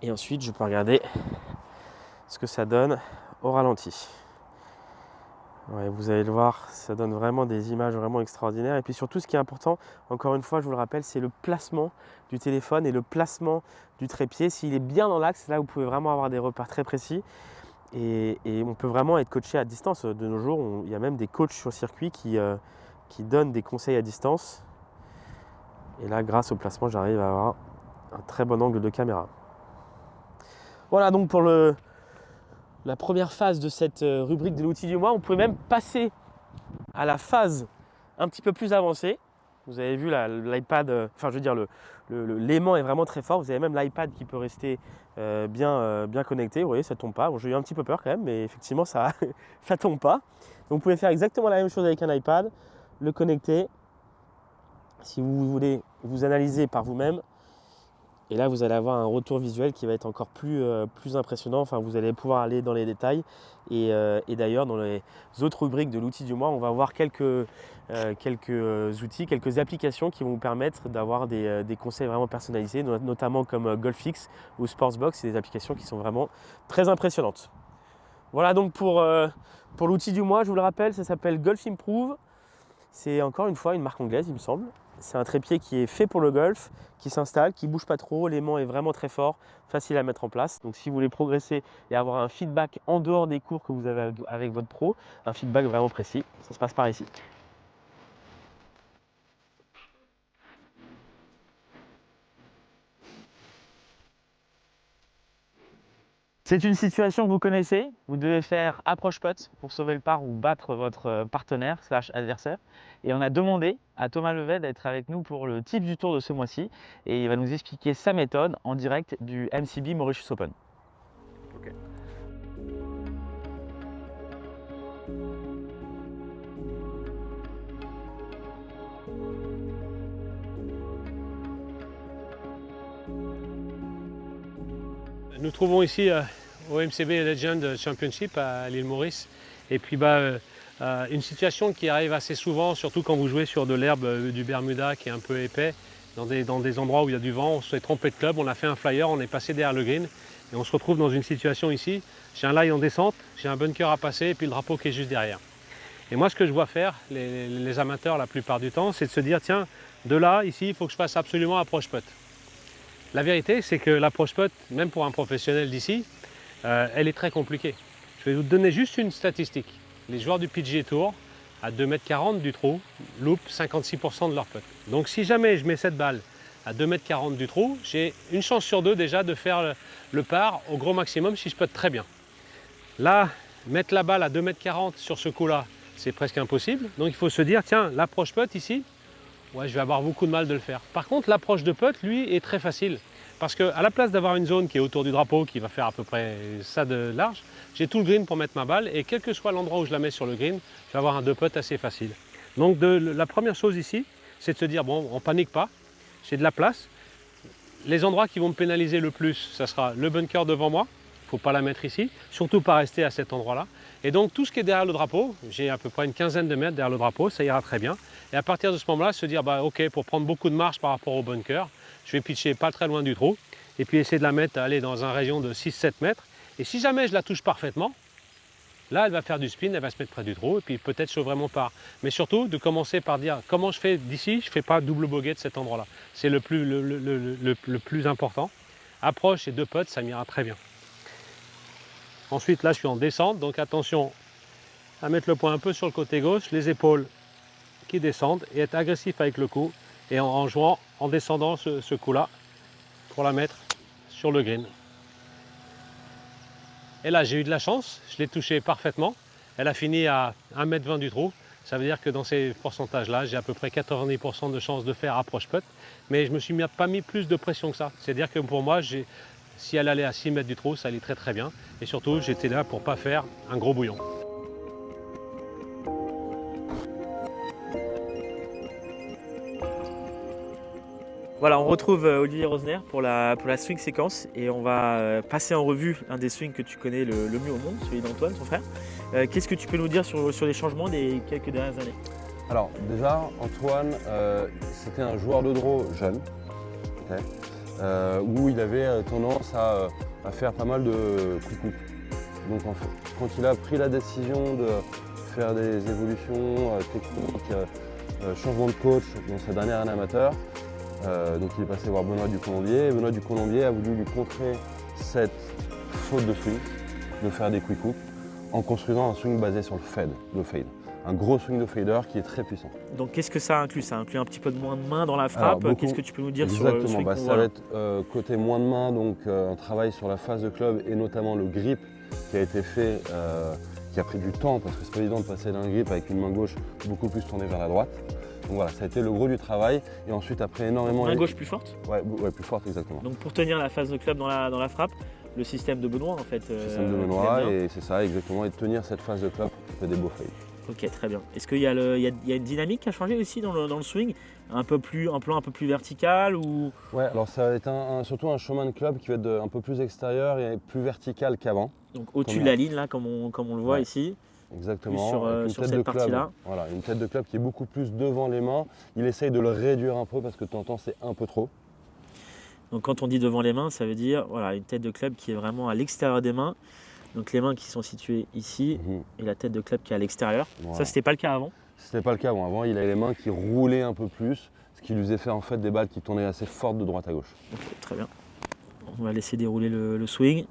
Et ensuite, je peux regarder ce que ça donne au ralenti. Ouais, vous allez le voir, ça donne vraiment des images vraiment extraordinaires. Et puis surtout, ce qui est important, encore une fois, je vous le rappelle, c'est le placement du téléphone et le placement du trépied. S'il est bien dans l'axe, là, vous pouvez vraiment avoir des repères très précis. Et on peut vraiment être coaché à distance. De nos jours, il y a même des coachs sur circuit qui donnent des conseils à distance. Et là, grâce au placement, j'arrive à avoir un très bon angle de caméra. Voilà donc pour la première phase de cette rubrique de l'outil du mois. On peut même passer à la phase un petit peu plus avancée. Vous avez vu l'iPad, enfin je veux dire l'aimant est vraiment très fort. Vous avez même l'iPad qui peut rester bien connecté. Vous voyez, ça ne tombe pas. Bon, j'ai eu un petit peu peur quand même, mais effectivement ça ne tombe pas. Donc vous pouvez faire exactement la même chose avec un iPad, le connecter. Si vous voulez vous analyser par vous-même, et là, vous allez avoir un retour visuel qui va être encore plus impressionnant. Enfin, vous allez pouvoir aller dans les détails. Et d'ailleurs, dans les autres rubriques de l'outil du mois, on va voir quelques outils, quelques applications qui vont vous permettre d'avoir des conseils vraiment personnalisés, notamment comme GolfX ou Sportsbox. C'est des applications qui sont vraiment très impressionnantes. Voilà donc pour l'outil du mois. Je vous le rappelle, ça s'appelle Golf Improve. C'est encore une fois une marque anglaise, il me semble. C'est un trépied qui est fait pour le golf, qui s'installe, qui ne bouge pas trop, l'aimant est vraiment très fort, facile à mettre en place. Donc si vous voulez progresser et avoir un feedback en dehors des cours que vous avez avec votre pro, un feedback vraiment précis, ça se passe par ici. C'est une situation que vous connaissez, vous devez faire approche putt pour sauver le par ou battre votre partenaire / adversaire. Et on a demandé à Thomas Levet d'être avec nous pour le Tips du Tour de ce mois-ci et il va nous expliquer sa méthode en direct du MCB Mauritius Open. Okay. Nous trouvons ici au MCB Legend Championship à l'île Maurice. Et puis une situation qui arrive assez souvent, surtout quand vous jouez sur de l'herbe du Bermuda qui est un peu épais, dans des endroits où il y a du vent. On s'est trompé de club, on a fait un flyer, on est passé derrière le green et on se retrouve dans une situation ici. J'ai un lie en descente, j'ai un bunker à passer et puis le drapeau qui est juste derrière. Et moi ce que je vois faire, les amateurs la plupart du temps, c'est de se dire tiens, de là, ici, il faut que je fasse absolument approche putt. La vérité, c'est que l'approche putt, même pour un professionnel d'ici, elle est très compliquée. Je vais vous donner juste une statistique. Les joueurs du PGA Tour, à 2,40 m du trou, loupent 56% de leur putt. Donc si jamais je mets cette balle à 2,40 m du trou, j'ai une chance sur deux déjà de faire le par au gros maximum si je putt très bien. Là, mettre la balle à 2,40 m sur ce coup-là, c'est presque impossible. Donc il faut se dire, tiens, l'approche putt ici, ouais, je vais avoir beaucoup de mal de le faire. Par contre, l'approche de putt, lui, est très facile. Parce qu'à la place d'avoir une zone qui est autour du drapeau, qui va faire à peu près ça de large, j'ai tout le green pour mettre ma balle et quel que soit l'endroit où je la mets sur le green, je vais avoir un 2 putt assez facile. Donc la première chose ici, c'est de se dire, bon, on panique pas, j'ai de la place. Les endroits qui vont me pénaliser le plus, ça sera le bunker devant moi, il ne faut pas la mettre ici, surtout pas rester à cet endroit-là. Et donc tout ce qui est derrière le drapeau, j'ai à peu près une quinzaine de mètres derrière le drapeau, ça ira très bien. Et à partir de ce moment-là, se dire, bah, ok, pour prendre beaucoup de marge par rapport au bunker, je vais pitcher pas très loin du trou, et puis essayer de la mettre, aller dans une région de 6-7 mètres. Et si jamais je la touche parfaitement, là, elle va faire du spin, elle va se mettre près du trou, et puis peut-être je ouvrir mon par. Mais surtout, de commencer par dire comment je fais d'ici, je ne fais pas double bogey de cet endroit-là. C'est le plus important. Approche et 2 putts, ça m'ira très bien. Ensuite, là, je suis en descente, donc attention à mettre le poing un peu sur le côté gauche, les épaules qui descendent, et être agressif avec le coup, et en jouant, en descendant ce coup-là, pour la mettre sur le green. Et là, j'ai eu de la chance, je l'ai touché parfaitement. Elle a fini à 1,20 m du trou. Ça veut dire que dans ces pourcentages-là, j'ai à peu près 90% de chances de faire approche putt. Mais je ne me suis pas mis plus de pression que ça. C'est-à-dire que pour moi, si elle allait à 6 mètres du trou, ça allait très très bien. Et surtout, j'étais là pour ne pas faire un gros bouillon. Voilà, on retrouve Olivier Rosner pour la swing séquence et on va passer en revue un des swings que tu connais le mieux au monde, celui d'Antoine, ton frère. Qu'est-ce que tu peux nous dire sur les changements des quelques dernières années? Alors déjà, Antoine, c'était un joueur de draw jeune, okay, où il avait tendance à faire pas mal de coups. Donc en fait, quand il a pris la décision de faire des évolutions techniques, changement de coach dans sa dernière année amateur, donc il est passé voir Benoît Ducolombier, et Benoît Ducolombier a voulu lui contrer cette faute de swing, de faire des quick hooks, en construisant un swing basé sur le fade. Un gros swing de fader qui est très puissant. Donc qu'est-ce que ça inclut? Ça inclut un petit peu de moins de main dans la frappe. Qu'est-ce que tu peux nous dire sur le swing? Ça va être côté moins de main, donc un travail sur la phase de club et notamment le grip qui a été fait, qui a pris du temps parce que c'est pas évident de passer d'un grip avec une main gauche beaucoup plus tournée vers la droite. Donc voilà, ça a été le gros du travail. Et ensuite, après énormément... Main gauche plus forte? Ouais, plus forte, exactement. Donc pour tenir la phase de club dans la frappe, le système de Benoît en fait. Le système de Benoît, et c'est ça, exactement, et de tenir cette phase de club pour faire des beaux fades. Ok, très bien. Est-ce qu'il y a une dynamique qui a changé aussi dans le swing? Un plan un peu plus vertical ou... Ouais, alors ça va être surtout un chemin de club qui va être un peu plus extérieur et plus vertical qu'avant. Donc au-dessus de la ligne, là, comme on le voit ici. Exactement. Sur cette partie-là. Voilà, une tête de club qui est beaucoup plus devant les mains. Il essaye de le réduire un peu parce que de temps en temps, c'est un peu trop. Donc quand on dit devant les mains, ça veut dire voilà, une tête de club qui est vraiment à l'extérieur des mains. Donc les mains qui sont situées ici et la tête de club qui est à l'extérieur. Voilà. Ça, c'était pas le cas avant? C'était pas le cas avant. Avant, il avait les mains qui roulaient un peu plus, ce qui lui faisait faire en fait des balles qui tournaient assez fortes de droite à gauche. Ok, très bien. On va laisser dérouler le swing.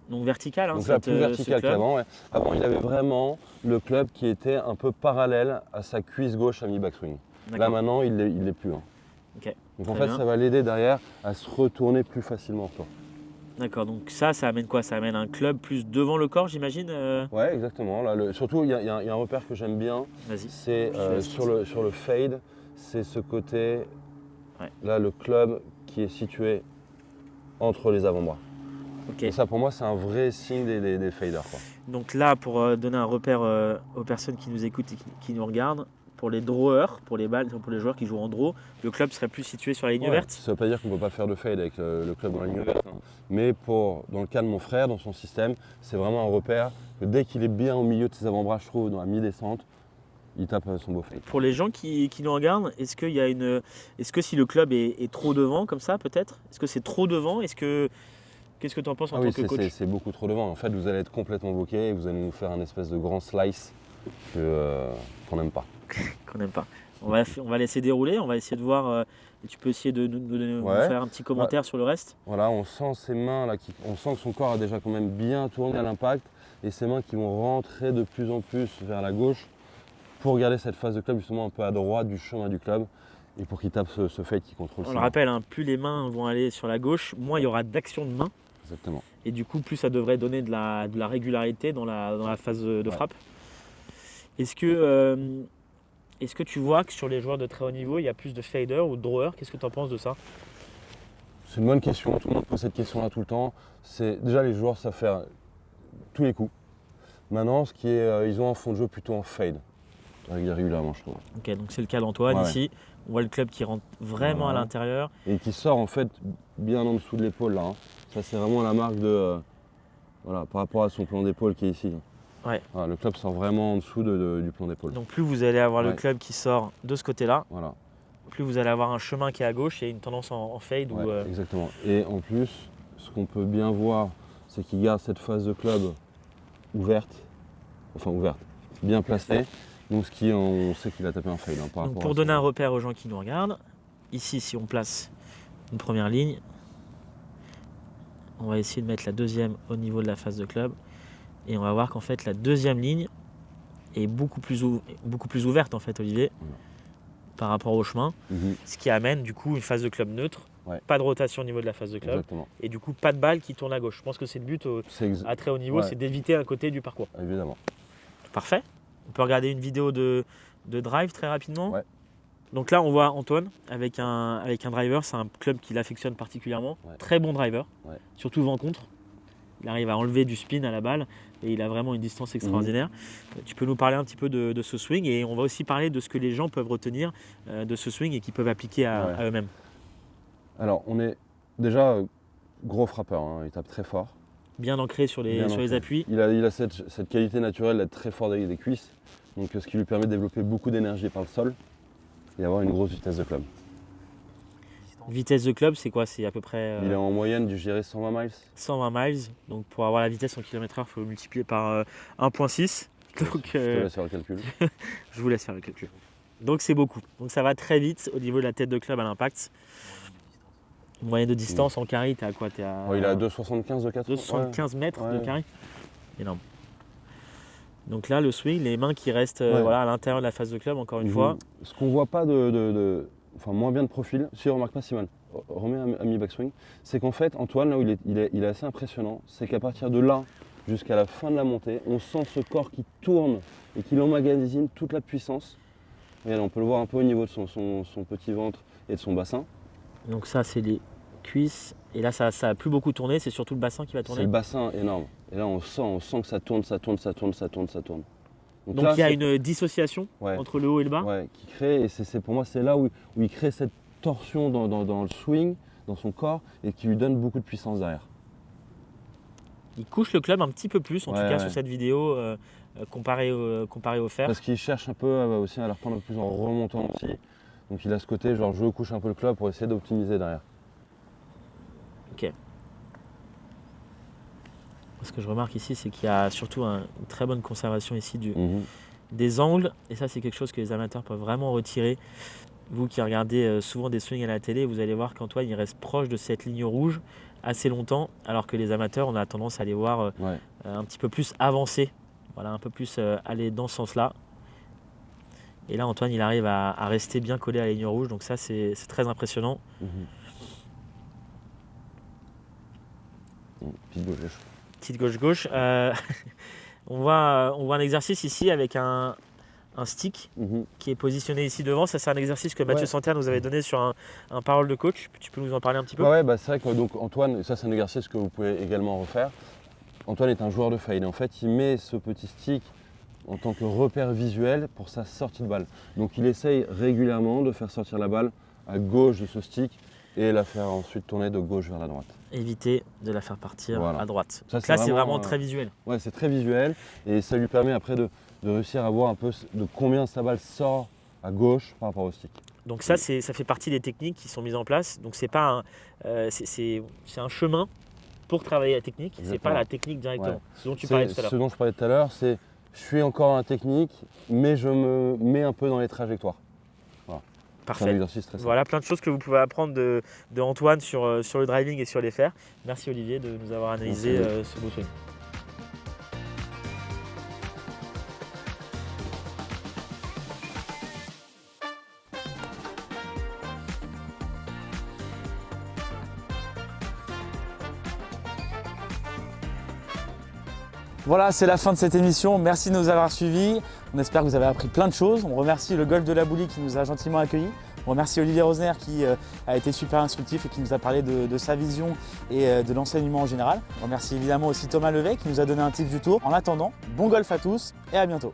Donc vertical, hein, donc là, plus vertical qu'avant. Ouais. Avant, il avait vraiment le club qui était un peu parallèle à sa cuisse gauche à mi-backswing. Là, maintenant, il l'est plus. Hein. Okay. Donc en fait, ça va l'aider derrière à se retourner plus facilement. D'accord, donc ça amène quoi? Ça amène un club plus devant le corps, j'imagine Ouais, exactement. Là, surtout, il y a un repère que j'aime bien. C'est sur le fade, c'est ce côté, là, le club qui est situé entre les avant-bras. Okay. Et ça, pour moi, c'est un vrai signe des faders. Quoi. Donc là, pour donner un repère aux personnes qui nous écoutent et qui nous regardent, pour les drawers, pour les joueurs qui jouent en draw, le club serait plus situé sur la ligne verte. Ça ne veut pas dire qu'on ne peut pas faire de fade avec le club dans la ligne verte. Hein. Mais dans le cas de mon frère, dans son système, c'est vraiment un repère que dès qu'il est bien au milieu de ses avant-bras, je trouve, dans la mi-descente, il tape son beau fade. Pour les gens qui nous regardent, est-ce que si le club est trop devant, comme ça, peut-être? Est-ce que c'est trop devant? Qu'est-ce que tu en penses en tant que coach? C'est beaucoup trop devant. En fait, vous allez être complètement bloqué et vous allez nous faire un espèce de grand slice qu'on n'aime pas. Qu'on n'aime pas. On va laisser dérouler, on va essayer de voir. Et tu peux essayer de nous faire un petit commentaire sur le reste. Voilà, on sent ses mains, là, on sent que son corps a déjà quand même bien tourné à l'impact et ses mains qui vont rentrer de plus en plus vers la gauche pour garder cette phase de club justement un peu à droite du chemin du club. Et pour qu'il tape ce fade qui contrôle. On le rappelle, hein, plus les mains vont aller sur la gauche, moins il y aura d'action de main. Exactement. Et du coup, plus ça devrait donner de la régularité dans la phase de frappe. Est-ce que Est-ce que tu vois que sur les joueurs de très haut niveau, il y a plus de fader ou de drawer? Qu'est-ce que tu en penses de ça? C'est une bonne question, tout le monde pose cette question-là tout le temps. Déjà les joueurs savent faire tous les coups. Maintenant, ils ont un fond de jeu plutôt en fade, régulièrement je trouve. Ok, donc c'est le cas d'Antoine Ouais. ici. On voit le club qui rentre vraiment à Voilà. l'intérieur. Et qui sort en fait bien en dessous de l'épaule là. Hein. Ça c'est vraiment la marque de voilà, par rapport à son plan d'épaule qui est ici. Ouais. Voilà, le club sort vraiment en dessous du plan d'épaule. Donc plus vous allez avoir le Ouais. club qui sort de ce côté-là, Voilà. plus vous allez avoir un chemin qui est à gauche et une tendance en fade. Ouais, Ou, exactement. Et en plus, ce qu'on peut bien voir, c'est qu'il garde cette phase de club ouverte, bien placée. Donc on sait qu'il a tapé un fade. Hein, par donc rapport pour à donner ça. un repère aux gens qui nous regardent, ici si on place une première ligne, on va essayer de mettre la deuxième au niveau de la phase de club. Et on va voir qu'en fait la deuxième ligne est beaucoup plus ouverte en fait, Olivier, par rapport au chemin. Mhm, Ce qui amène du coup une phase de club neutre, Ouais. pas de rotation au niveau de la phase de club, exactement. et du coup pas de balle qui tourne à gauche. Je pense que c'est le but à très haut niveau, Ouais. c'est d'éviter un côté du parcours. Évidemment. Parfait. On peut regarder une vidéo de drive très rapidement. Ouais. Donc là on voit Antoine avec un driver, c'est un club qu'il affectionne particulièrement. Ouais. Très bon driver, Ouais. surtout vent contre. Il arrive à enlever du spin à la balle et il a vraiment une distance extraordinaire. Tu peux nous parler un petit peu de ce swing et on va aussi parler de ce que les gens peuvent retenir de ce swing et qu'ils peuvent appliquer à eux-mêmes. Alors, on est déjà gros frappeur, hein, il tape très fort. Bien ancré sur les Bien ancré. appuis. Il a cette qualité naturelle d'être très fort des cuisses, donc ce qui lui permet de développer beaucoup d'énergie par le sol et avoir une grosse vitesse de club. Vitesse de club, c'est quoi? C'est à peu près Il est en moyenne du 120 miles. 120 miles. Donc pour avoir la vitesse en km/h, il faut multiplier par 1,6. Donc Je te laisse faire le calcul. je vous laisse faire le calcul. Donc c'est beaucoup. Donc ça va très vite au niveau de la tête de club à l'impact. Moyenne de distance en carré, t'es à quoi? T'es à Il est à 2,75 de 4. 275 mètres de Ouais. carré. Énorme. Donc là, le swing, les mains qui restent Ouais. voilà, à l'intérieur de la phase de club, encore une fois. Ce qu'on voit pas enfin moins bien de profil, si on remarque pas Simon, remets à mi-backswing, c'est qu'en fait Antoine, là où il est assez impressionnant, c'est qu'à partir de là jusqu'à la fin de la montée, on sent ce corps qui tourne et qui emmagasine toute la puissance. Regardez, on peut le voir un peu au niveau de son petit ventre et de son bassin. Donc ça, c'est les cuisses. Et là, ça a plus beaucoup tourné, c'est surtout le bassin qui va C'est tourner. le bassin énorme. Et là on sent que ça tourne. Donc là, il y a c'est- une dissociation Ouais. entre le haut et le bas. Ouais, qui crée, et pour moi c'est là où il crée cette torsion dans le swing, dans son corps, et qui lui donne beaucoup de puissance derrière. Il couche le club un petit peu plus, en tout Ouais, cas ouais. sur cette vidéo, comparé au fer. Parce qu'il cherche un peu aussi à la reprendre plus en remontant aussi. Donc il a ce côté, genre je couche un peu le club pour essayer d'optimiser derrière. Ok. Ce que je remarque ici, c'est qu'il y a surtout une très bonne conservation ici des angles. Et ça, c'est quelque chose que les amateurs peuvent vraiment retirer. Vous qui regardez souvent des swings à la télé, vous allez voir qu'Antoine, il reste proche de cette ligne rouge assez longtemps, alors que les amateurs, on a tendance à les voir Ouais. un petit peu plus avancés. Voilà, un peu plus aller dans ce sens-là. Et là, Antoine, il arrive à rester bien collé à la ligne rouge. Donc ça, c'est très impressionnant. Petite gauche. Petite gauche-gauche. On voit un exercice ici avec un stick qui est positionné ici devant. Ça, c'est un exercice que Mathieu Ouais. Santerre nous avait donné sur un parole de coach. Tu peux nous en parler un petit peu? Ouais, bah, c'est vrai que donc, Antoine, ça c'est un exercice que vous pouvez également refaire. Antoine est un joueur de fade. En fait, il met ce petit stick en tant que repère visuel pour sa sortie de balle. Donc il essaye régulièrement de faire sortir la balle à gauche de ce stick et la faire ensuite tourner de gauche vers la droite. Éviter de la faire partir Voilà. à droite. Ça, Donc là, c'est vraiment vraiment, très visuel. Ouais, c'est très visuel et ça lui permet après de réussir à voir un peu de combien sa balle sort à gauche par rapport au stick. Donc ça fait partie des techniques qui sont mises en place. Donc c'est pas c'est un chemin pour travailler la technique. C'est Exactement. pas la technique directement. Ouais. Ce dont tu parlais tout à Ce l'heure. dont je parlais tout à l'heure, c'est je suis encore en technique, mais je me mets un peu dans les trajectoires. C'est un Parfait. exercice très simple. Voilà, plein de choses que vous pouvez apprendre de Antoine sur le driving et sur les fers. Merci Olivier de nous avoir analysé Merci. ce beau swing. Voilà, c'est la fin de cette émission. Merci de nous avoir suivis. On espère que vous avez appris plein de choses. On remercie le golf de la Boulie qui nous a gentiment accueillis. On remercie Olivier Rosner qui a été super instructif et qui nous a parlé de sa vision et de l'enseignement en général. On remercie évidemment aussi Thomas Levet qui nous a donné un tip du tour. En attendant, bon golf à tous et à bientôt.